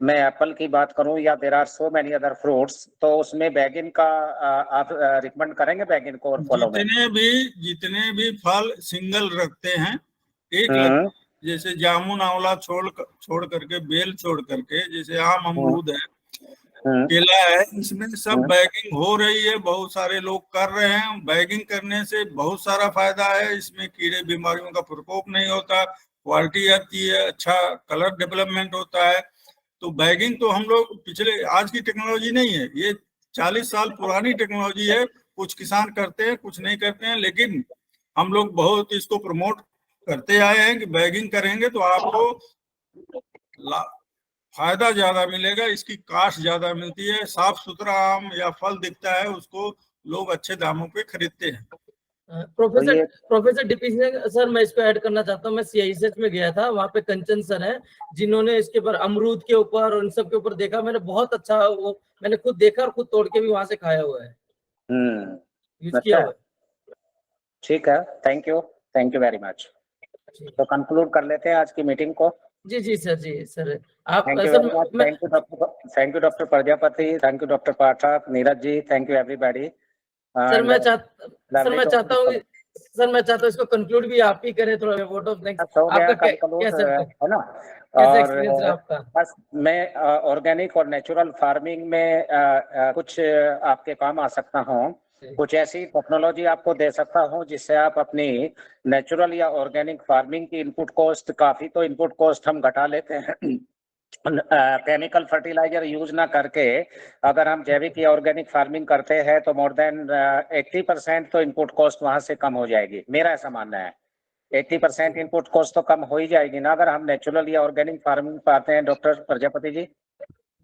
मैं एप्पल की बात करूं या there are so many other fruits, तो उसमें बैगिन का आप रिकमेंड करेंगे बैगिन को और फलों में? जितने भी फल सिंगल रखते हैं, एक हम्म, जैसे जामुन आंवला छोड़ करके, बेल छोड़ करके, जैसे आम अमरूद है, केला है, इसमें सब बैगिंग हो रही है। बहुत सारे लोग कर रहे हैं। बैगिंग करने से बहुत सारा फायदा है। इसमें कीड़े बीमारियों का प्रकोप नहीं होता, क्वालिटी आती है, अच्छा कलर डेवलपमेंट होता है। तो बैगिंग तो हम लोग पिछले, आज की टेक्नोलॉजी नहीं है, ये 40 साल पुरानी टेक्नोलॉजी है। कुछ किसान करते हैं, कुछ नहीं करते हैं, लेकिन हम लोग बहुत इसको प्रमोट करते आए हैं कि बैगिंग करेंगे तो आपको फायदा ज्यादा मिलेगा, इसकी कास्ट ज्यादा मिलती है, साफ सुथरा आम या फल दिखता है, उसको लोग अच्छे दामों पे खरीदते हैं। प्रोफेसर डीपी सर, मैं इसको ऐड करना चाहता हूँ। मैं CISH में गया था, वहाँ पे कंचन सर हैं जिन्होंने इसके ऊपर अमरूद के ऊपर और इन सब के ऊपर देखा। मैंने बहुत अच्छा, वो मैंने खुद देखा और खुद तोड़ के भी वहां से खाया हुआ है, यूज किया हुआ है। ठीक है, थैंक यू वेरी मच। तो कंक्लूड कर लेते हैं आज की मीटिंग को। जी सर, जी सर, आप thank you doctor Prajapati, thank you doctor Pathak, Neeraj ji, thank you everybody. Sir मैं चाहता हूँ इसको कंक्लूड भी आप ही करें, थोड़ा वोट ऑफ थैंक्स आपका कैसा है ना? कैसा एक्सपीरियंस रहा आपका? बस मैं ऑर्गेनिक और नेचुरल फार्मिंग में कुछ आपके काम आ सकता हूँ, कुछ ऐसी टेक्नोलॉजी आपको दे सकता हूँ जिससे आप अपनी नेचुरल या ऑर्गेनिक फार्मिंग की इनपुट कॉस्ट, काफी तो इनपुट कॉस्ट हम घटा लेते हैं केमिकल फर्टिलाइजर यूज ना करके। अगर हम जैविक या ऑर्गेनिक फार्मिंग करते हैं तो मोर देन 80% तो इनपुट कॉस्ट वहां से कम हो जाएगी। मेरा ऐसा मानना है 80% इनपुट कॉस्ट तो कम हो ही जाएगी ना, अगर हम नेचुरल या ऑर्गेनिक फार्मिंग पाते हैं। डॉक्टर प्रजापति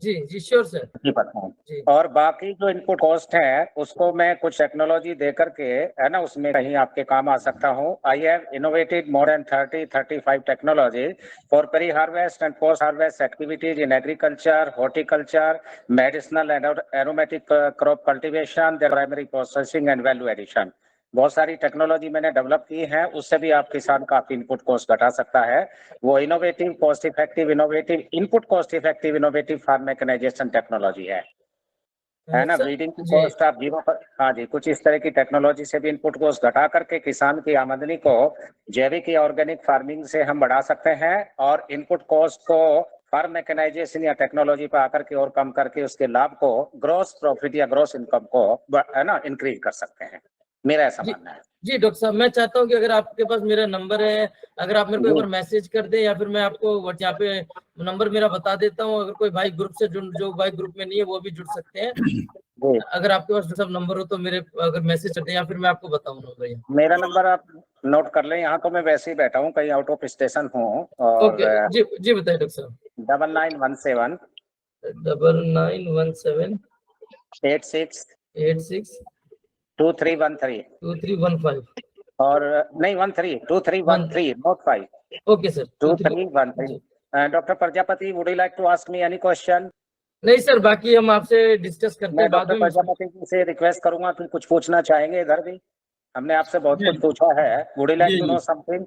जी, जी श्योर सर। जी। और बाकी जो इनपुट कॉस्ट है उसको मैं कुछ टेक्नोलॉजी दे करके, है ना, उसमें कहीं आपके काम आ सकता हूँ। I have innovated more than 35 technology for pre harvest and post harvest activities in agriculture, horticulture, medicinal and aromatic crop cultivation, primary processing and value addition. बहुत सारी टेक्नोलॉजी मैंने डेवलप की है, उससे भी आप किसान काफी इनपुट कॉस्ट घटा सकता है। वो innovative cost effective innovative input cost effective innovative farm mechanisation technology है ना? ब्रीडिंग की कॉस्ट आप जीरो पर, हाँ जी, कुछ इस तरह की टेक्नोलॉजी से भी इनपुट कॉस्ट घटा करके किसान की आमदनी को जैविक या ऑर्गेनिक फार्मिंग से हम बढ़ा सकते हैं, और इनपुट कॉस्ट को फार्म मैकेनाइजेशन या टेक्नोलॉजी पर आकर के और कम करके उसके लाभ को, ग्रॉस प्रॉफिट या ग्रॉस इनकम को, है ना, इंक्रीज कर सकते हैं। मेरा ऐसा मानना है। जी डॉक्टर साहब, मैं चाहता हूँ कि अगर आपके पास मेरा नंबर है, अगर आप मेरे को एक बार मैसेज कर दें, या फिर मैं आपको यहाँ पे नंबर मेरा बता देता हूँ। अगर कोई भाई ग्रुप से जो भाई ग्रुप में नहीं है वो भी जुड़ सकते हैं। अगर आपके पास सब नंबर हो तो मेरे अगर मैसेज कर दें, या फिर मैं आपको बताऊँ नंबर। मेरा नंबर आप नोट कर लें, यहाँ तो मैं वैसे ही बैठा हूँ, कहीं आउट ऑफ स्टेशन हूँ। और जी बताइए डॉक्टर साहब। 9917 9917 86 2313 और नहीं 2313 not 5। Okay sir, 2313। Doctor Prajapati, would you like to ask me any question? नहीं सर, बाकी हम आपसे डिस्कस करते हैं बाद में। डॉक्टर प्रजापति जी से रिक्वेस्ट करूंगा कि कुछ पूछना चाहेंगे इधर भी, हमने आपसे बहुत कुछ पूछा है। Would you like to know something?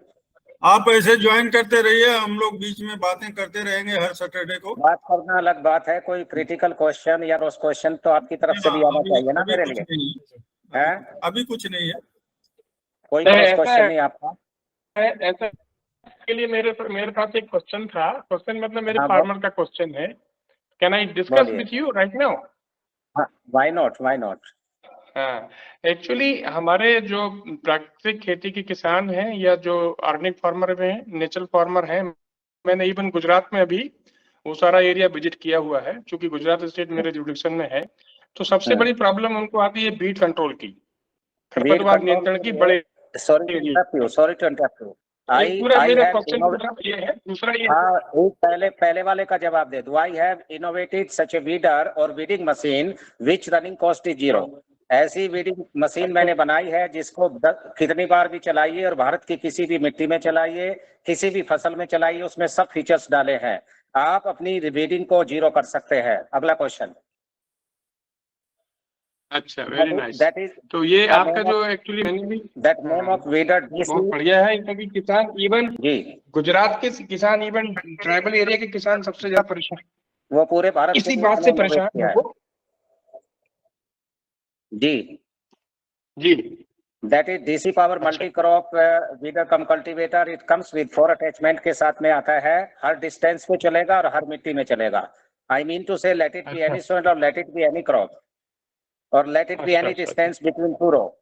आप ऐसे ज्वाइन करते रहिए, हम लोग बीच में बातें करते रहेंगे हर सैटरडे को। बात करना अलग बात है, कोई क्रिटिकल क्वेश्चन या रोज क्वेश्चन तो आपकी तरफ से भी आना चाहिए ना मेरे लिए। है अभी कुछ नहीं है, कोई क्वेश्चन नहीं आपका? ऐसा के लिए मेरे पास एक क्वेश्चन था। क्वेश्चन मतलब मेरे फार्मर का क्वेश्चन है। Can I discuss with you right now? Why not. हाँ, एक्चुअली हमारे जो प्राकृतिक खेती के किसान हैं या जो ऑर्गेनिक फार्मर हैं, नेचुरल फार्मर हैं, मैंने इवन गुजरात में अभी वो सारा एरिया विजिट किया हुआ है, क्योंकि गुजरात स्टेट मेरे जुडिक्शन में है। तो सबसे बड़ी प्रॉब्लम उनको आती है बीट कंट्रोल की, खरपतवार नियंत्रण की बड़े sorry to interrupt you. पूरा I मेरा have क्वेश्चन ये है। दूसरा ये हाँ, वो पहले वाले का जवाब दे दो। I have innovated such a weeder or weeding machine which running cost is 0. ऐसी वीडिंग मशीन मैंने बनाई है जिसको कितनी बार भी चलाइए और भारत की किसी भी मिट्टी में चलाइए, किसी भी फसल में चलाइए, उसमें सब फीचर्स डाले हैं। आप अपनी वीडिंग को 0 कर सकते हैं। अगला क्वेश्चन। अच्छा, वेरी नाइस। That is तो ये आपका जो एक्चुअली मैंने भी that name of weeder बहुत बढ़िया है, क्योंकि किसान इवन जी, गुजरात के किसान, इवन ट्राइबल एरिया के किसान सबसे ज्यादा परेशान, वो पूरे भारत इसी बात से परेशान है वो। जी जी, that is DC Power multi crop weeder come cultivator. It comes with 4 attachment के साथ में आता है। हर डिस्टेंस पे चलेगा और हर मिट्टी में चलेगा। I mean to say let it be any soil और let it be any crop और let it be any distance between 2 row.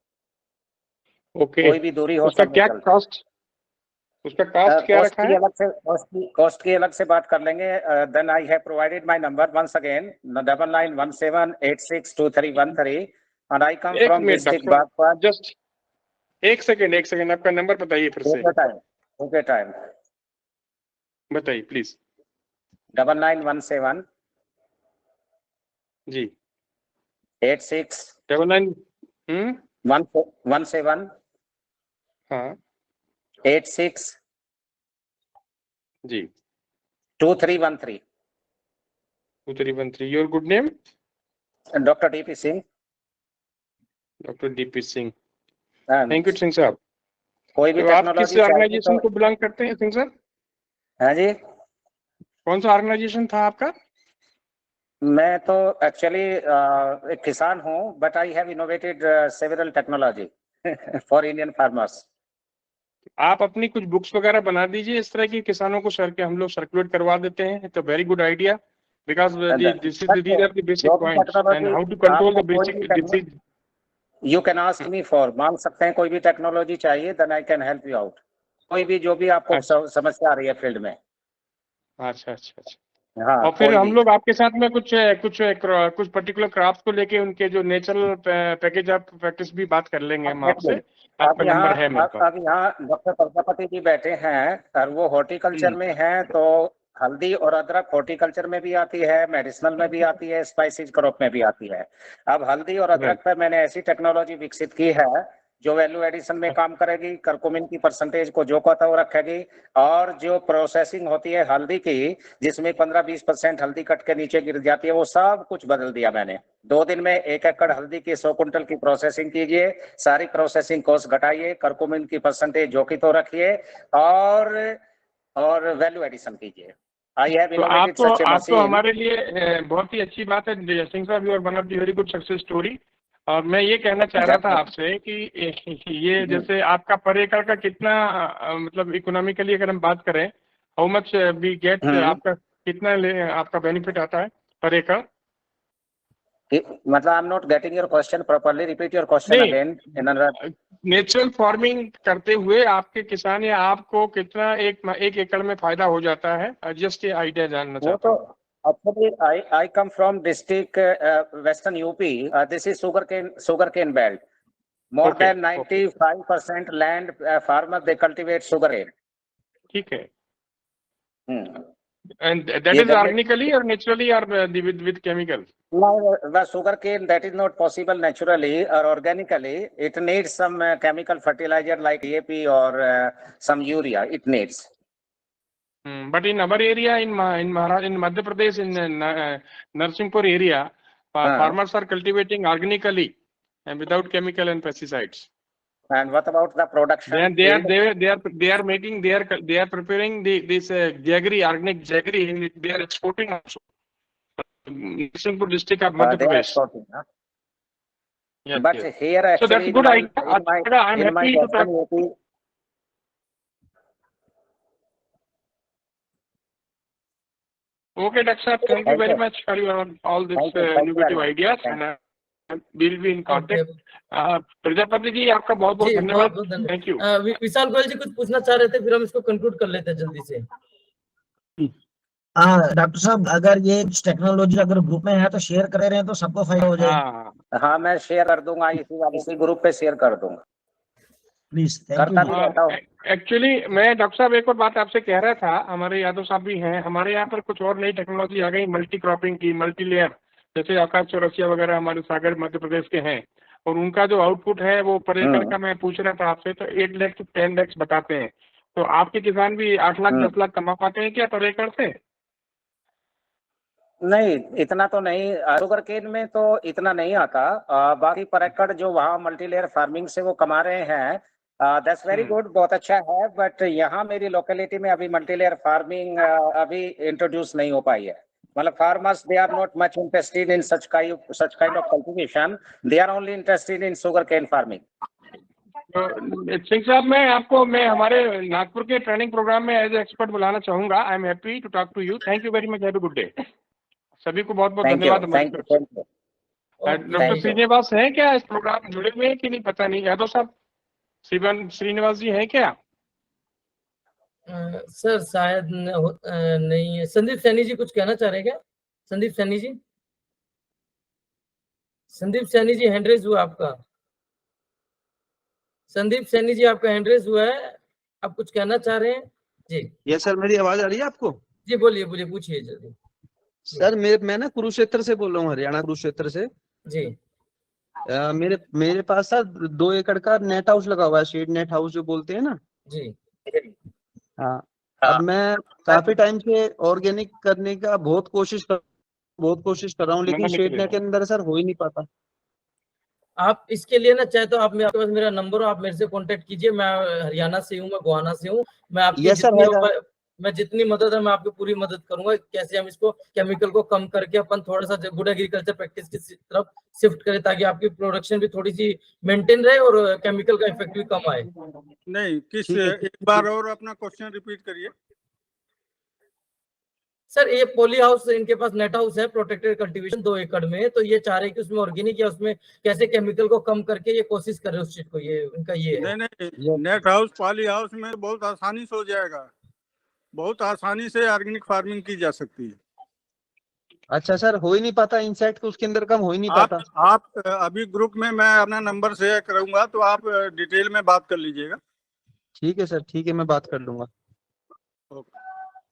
Okay, कोई भी दूरी हो उसका सकती क्या है। कॉस्ट, उसका कॉस्ट क्या रखा है? कॉस्ट की अलग से बात कर लेंगे। Then I have provided my number once again 9917862313 and I come एक from minute district doctor, Bagpat। Just एक सेकेंड आपका नंबर बताइए फिर से। ओके टाइम बताइए प्लीज। 9917 जी 86 99 17 हाँ 86 जी 2313। 2313। Your good name? Doctor DP Singh. Doctor DP Singh. And thank you Singh साहब। कोई भी तो आप किस टेक्नोलॉजी ऑर्गेनाइजेशन को बिलोंग करते हैं सिंह साहब? हाँ जी, कौन सा ऑर्गेनाइजेशन था आपका? मैं तो एक्चुअली एक किसान हूँ, but I have innovated several technology for Indian farmers. आप अपनी कुछ बुक्स वगैरह बना दीजिए, इस तरह की किसानों को हम लोग सर्कुलेट करवा देते हैं। तो very good idea, because these are the basic points and how to control the basic disease. You can ask me for, मांग सकते हैं कोई भी टेक्नोलॉजी चाहिए, then I can help you out. कोई भी जो भी आपको समस्या आ रही है फील्ड में। अच्छा। हाँ, और फिर हम लोग आपके साथ में कुछ पर्टिकुलर क्रॉप्स को लेके उनके जो नेचुरल पैकेज ऑफ प्रैक्टिस भी बात कर लेंगे हम आपसे। आपका नंबर है मेरे पास। अब यहाँ डॉक्टर प्रजापति जी बैठे हैं और वो हॉर्टिकल्चर में हैं, तो हल्दी और अदरक हॉर्टिकल्चर में भी आती है, मेडिसिनल में भी आती है, स्पाइसेस क्रॉप में भी आती है। अब हल्दी और अदरक पर मैंने ऐसी टेक्नोलॉजी विकसित की है जो वैल्यू एडिशन में काम करेगी, करकुमिन की परसेंटेज को जो कहता वो रखेगी, और जो प्रोसेसिंग होती है हल्दी की, जिसमें 15-20% हल्दी कट के नीचे गिर जाती है, वो सब कुछ बदल दिया मैंने। 2 दिन में 1 एकड़ हल्दी की 100 कुंटल की प्रोसेसिंग कीजिए, सारी प्रोसेसिंग कॉस्ट घटाइए, करकुमिन की परसेंटेज जो की तो रखिए, और वैल्यू एडिशन कीजिए। I have innovated such a machine. हमारे लिए बहुत ही अच्छी बात है सिंह साहब, you are one of the very good success story. और मैं ये कहना चाह रहा था आपसे कि ये जैसे आपका पर एकड़ का कितना मतलब इकोनॉमिकली अगर हम बात करें, हाउ मच वी गेट, आपका कितना आपका बेनिफिट आता है पर एकड़? मतलब I am not getting your question properly, repeat your question again. Natural farming करते हुए आपके किसान या आपको कितना एक एकड़ में फायदा हो जाता है? जस्ट ये आइडिया जानना चाहता हूँ। Actually, I come from district Western UP. This is sugarcane belt. More than 95% land farmers they cultivate sugarcane. ठीक है। And that is organically or naturally or with chemicals? No, the sugarcane that is not possible naturally or organically. It needs some chemical fertilizer like DAP or some urea. It needs. But in our area, in Madhya Pradesh, in Narsinghpur area, farmers are cultivating organically and without chemical and pesticides. And what about the production? They are preparing this jaggery, organic jaggery, and they are exporting also. Narsinghpur district of Madhya Pradesh. Yes, but yes. Here actually, so that's good idea. I'm happy to talk. Okay, Dr. Thank you very much for your all this innovative ideas, and we'll be in contact. Prajapati ji आपका बहुत बहुत धन्यवाद। Thank you. विशाल गोयल जी कुछ पूछना चाह रहे थे, फिर हम इसको कंक्लूड कर लेते हैं जल्दी से। डॉक्टर साहब अगर ये टेक्नोलॉजी अगर ग्रुप में है तो शेयर करे रहे तो सबको फायदा हो जाएगा। हाँ हाँ, मैं शेयर कर दूंगा, इसी ग्रुप पे शेयर कर दूंगा, प्लीज, थैंक करता यू। भी रहता हूँ। एक्चुअली मैं डॉक्टर साहब एक और बात आपसे कह रहा था, हमारे यादव साहब भी हैं, हमारे यहाँ पर कुछ और नई टेक्नोलॉजी आ गई मल्टी क्रॉपिंग की, मल्टी लेयर, जैसे आकाश चौरसिया वगैरह हमारे सागर मध्य प्रदेश के हैं, और उनका जो आउटपुट है वो पर एकड़ का मैं पूछ रहा था आपसे, तो 8 लाख से 10 लाख बताते हैं। तो आपके किसान भी 8 लाख 10 लाख कमा पाते हैं क्या पर एकड़ से? नहीं, इतना तो नहीं, शुगर केन में तो इतना नहीं आता। बाकी पर एकड़ जो वहाँ मल्टी लेयर फार्मिंग से वो कमा रहे हैं, दैट्स वेरी गुड, बहुत अच्छा है। बट यहाँ मेरी लोकेलिटी में अभी मल्टी लेयर फार्मिंग अभी इंट्रोड्यूस नहीं हो पाई है। मतलब farmers they are not much interested in such kind of cultivation, they are only interested in sugarcane farming. Singh साहब मैं हमारे नागपुर के ट्रेनिंग प्रोग्राम में एज ए एक्सपर्ट बुलाना चाहूंगा। I am happy to talk to you. Thank you very much, have a good day. सभी को बहुत बहुत थैंक यू, धन्यवाद। Thank you. डॉक्टर श्रीनिवास हैं क्या इस प्रोग्राम में जुड़े हुए हैं कि नहीं पता नहीं। यादव साहब, श्रीनिवास जी हैं क्या? सर शायद नहीं है। संदीप सैनी जी कुछ कहना चाह रहे हैं क्या? संदीप सैनी जी, संदीप सैनी जी हैंड रेज हुआ आपका। संदीप सैनी जी आपका हैंड रेज हुआ है, आप कुछ कहना चाह रहे हैं जी? ये सर मेरी आवाज आ रही है आपको? जी बोलिए बोलिए, पूछिए जल्दी। सर मैं ना कुरुक्षेत्र से बोल रहा हूँ, हरियाणा कुरुक्षेत्र से जी। मेरे पास सर 2 एकड़ का नेट हाउस लगा हुआ है, शेड नेट हाउस जो बोलते हैं ना जी। हाँ। अब मैं काफी टाइम से ऑर्गेनिक करने का बहुत कोशिश कर रहा हूँ, लेकिन शेड नेट के अंदर सर हो ही नहीं पाता। आप इसके लिए ना चाहे तो आपके पास मेरा नंबर हो, आप मेरे से कांटेक्ट कीजिए। मैं हरियाणा से हूँ, मैं गोहाना से हूँ। मैं आपकी जितनी मदद है मैं आपकी पूरी मदद करूंगा। कैसे हम इसको केमिकल को कम करके अपन थोड़ा सा गुड एग्रीकल्चर प्रैक्टिस की तरफ शिफ्ट करें, ताकि आपकी प्रोडक्शन भी थोड़ी सी मेंटेन रहे और केमिकल का इफेक्ट भी कम आए। नहीं, एक बार और अपना क्वेश्चन रिपीट करिए सर। ये पॉली हाउस, इनके पास नेट हाउस है, प्रोटेक्टेड कल्टीवेशन 2 एकड़ में, तो ये चाह रहे हैं कि उसमें ऑर्गेनिक या उसमें कैसे केमिकल को कम करके ये कोशिश कर रहे हैं उस चीज को। ये उनका ये है। नहीं, नेट हाउस पॉली हाउस में बहुत आसानी से हो जाएगा, बहुत आसानी से ऑर्गेनिक फार्मिंग की जा सकती है। अच्छा सर, हो ही नहीं पाता, इंसेक्ट को उसके अंदर कम हो ही नहीं पाता। आप अभी ग्रुप में मैं अपना नंबर शेयर करूंगा, तो आप डिटेल में बात कर लीजिएगा। ठीक है सर, ठीक है, मैं बात कर लूंगा।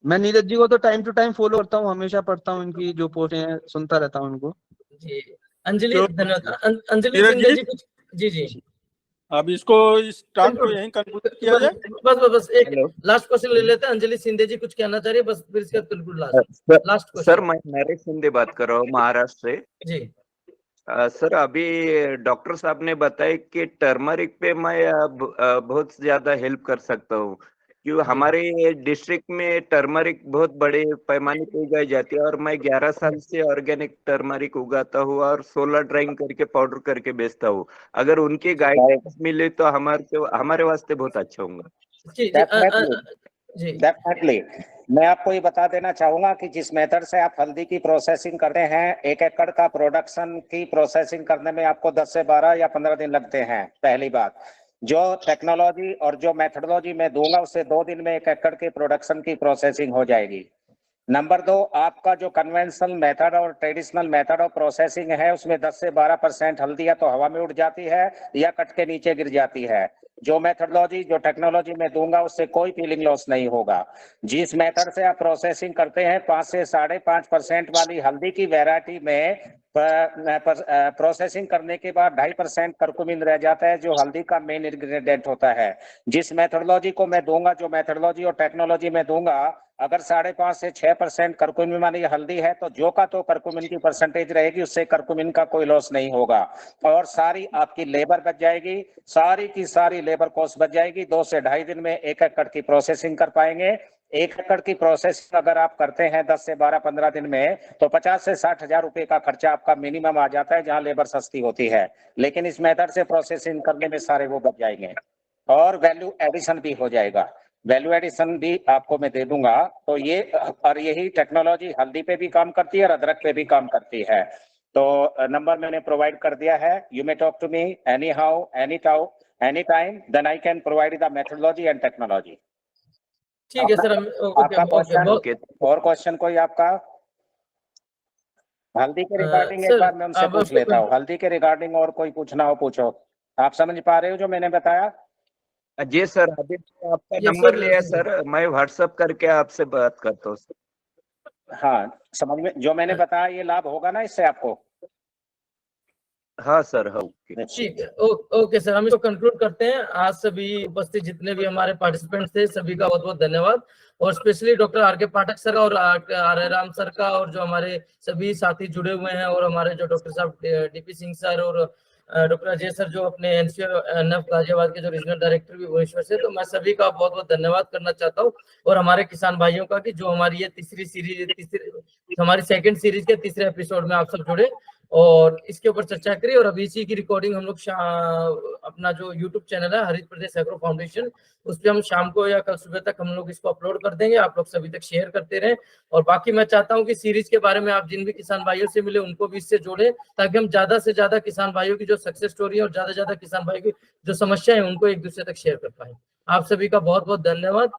मैं नीरज जी को तो टाइम टू टाइम फॉलो करता हूँ, हमेशा पढ़ता हूँ, इनकी जो पोस्ट है सुनता रहता हूँ उनको। जी अंजलि, धन्यवाद। अंजलि सिंधे जी कुछ। जी जी। अब इसको इस टॉक को यहीं कंक्लूड किया जाए। बस एक लास्ट क्वेश्चन ले लेते हैं। अंजलि सिंधे जी कुछ कहना चाह रही है, बस फिर इसका बिल्कुल लास्ट क्वेश्चन। सर मैं नरेश सिंधे बात कर रहा हूँ महाराष्ट्र से। जी सर, अभी डॉक्टर साहब ने बताया कि टर्मरिक पे मैं बहुत ज्यादा हेल्प कर सकता हूँ, क्योंकि हमारे डिस्ट्रिक्ट में टर्मरिक बहुत बड़े पैमाने पे उगाई जाती है, और मैं 11 साल से ऑर्गेनिक टर्मरिक उगाता हूँ और सोलर ड्राइंग करके पाउडर करके बेचता हूँ। अगर उनकी गाइडेंस मिले तो हमारे वास्ते बहुत अच्छा होगा। डेफिनेटली मैं आपको ये बता देना चाहूंगा कि जिस मेथड से आप हल्दी की प्रोसेसिंग करते हैं, 1 एकड़ का प्रोडक्शन की प्रोसेसिंग करने में आपको 10 से 12 या 15 दिन लगते हैं। पहली बात, जो टेक्नोलॉजी और जो मेथडोलॉजी मैं दूंगा उससे 2 दिन में 1 एकड़ की प्रोडक्शन की प्रोसेसिंग हो जाएगी। नंबर 2, आपका जो कन्वेंशनल मेथड और ट्रेडिशनल मेथड ऑफ प्रोसेसिंग है उसमें 10 से 12% हल्दी या तो हवा में उड़ जाती है या कट के नीचे गिर जाती है। जो मेथडोलॉजी, जो टेक्नोलॉजी मैं दूंगा उससे कोई फीलिंग लॉस नहीं होगा। जिस मेथड से आप प्रोसेसिंग करते हैं 5 से 5.5% वाली हल्दी की वैरायटी में प्रोसेसिंग करने के बाद 2.5% करकुमिन रह जाता है, जो हल्दी का मेन इंग्रेडिएंट होता है। जिस मेथडोलॉजी को मैं दूंगा, जो मेथडोलॉजी और टेक्नोलॉजी मैं दूंगा, अगर 5.5 से 6% करकुमिन वाली हल्दी है तो जो का तो करकुमिन की परसेंटेज रहेगी, उससे करकुमिन का कोई लॉस नहीं होगा और सारी आपकी लेबर बच जाएगी, सारी की सारी लेबर कॉस्ट बच जाएगी। 2 से 2.5 दिन में 1 एकड़ की प्रोसेसिंग कर पाएंगे। 1 एकड़ की प्रोसेसिंग अगर आप करते हैं 10 से 12-15 दिन में, तो 50 से 60 हजार रुपए का खर्चा आपका मिनिमम आ जाता है, जहां लेबर सस्ती होती है। लेकिन इस मेथड से प्रोसेसिंग करने में सारे वो बच जाएंगे और वैल्यू एडिशन भी हो जाएगा। वैल्यू एडिशन भी आपको मैं दे दूंगा। तो ये और यही टेक्नोलॉजी हल्दी पे भी काम करती है और अदरक पे भी काम करती है। तो नंबर मैंने प्रोवाइड कर दिया है। You may talk to me anyhow, any time, then I can provide the methodology and technology. ठीक है सर, आपका क्वेश्चन और क्वेश्चन कोई आपका हल्दी के रिगार्डिंग एक बार मैं उनसे पूछ लेता हूँ। हल्दी के रिगार्डिंग और कोई पूछना हो पूछो। आप समझ पा रहे हो जो मैंने बताया? जी सर, अभी तो आपका नंबर लिया सर, मैं व्हाट्सएप करके आपसे बात करता हूँ। हाँ, समझ में जो मैंने बताया ये लाभ होगा ना इससे आपको? हाँ सर, हाँ। ठीक है, ओके सर, हम इसको कंक्लूड करते हैं। आज सभी उपस्थित जितने भी हमारे पार्टिसिपेंट्स थे सभी का बहुत बहुत धन्यवाद, और स्पेशली डॉक्टर आर.के. पाठक सर और आर राम सर का, और जो हमारे सभी साथी जुड़े हुए हैं, और हमारे जो डॉक्टर साहब डीपी सिंह सर और डॉक्टर अजय सर जो अपने एनसीओ गाजियाबाद के जो रीजनल डायरेक्टर भी भुवनेश्वर से, तो मैं सभी का बहुत बहुत धन्यवाद करना चाहता हूँ, और हमारे किसान भाइयों का कि जो हमारी ये हमारी सेकंड सीरीज के तीसरे एपिसोड में आप सब जुड़े और इसके ऊपर चर्चा करी। और अभी इसी की रिकॉर्डिंग हम लोग अपना जो यूट्यूब चैनल है हरित प्रदेश एग्रो फाउंडेशन, उस पर हम शाम को या कल सुबह तक हम लोग इसको अपलोड कर देंगे। आप लोग सभी तक शेयर करते रहें, और बाकी मैं चाहता हूं कि सीरीज के बारे में आप जिन भी किसान भाइयों से मिले उनको भी इससे जोड़े, ताकि हम ज्यादा से ज्यादा किसान भाइयों की जो सक्सेस स्टोरी है और ज्यादा से ज्यादा किसान भाइयों की जो समस्या है उनको एक दूसरे तक शेयर कर पाए। आप सभी का बहुत बहुत धन्यवाद।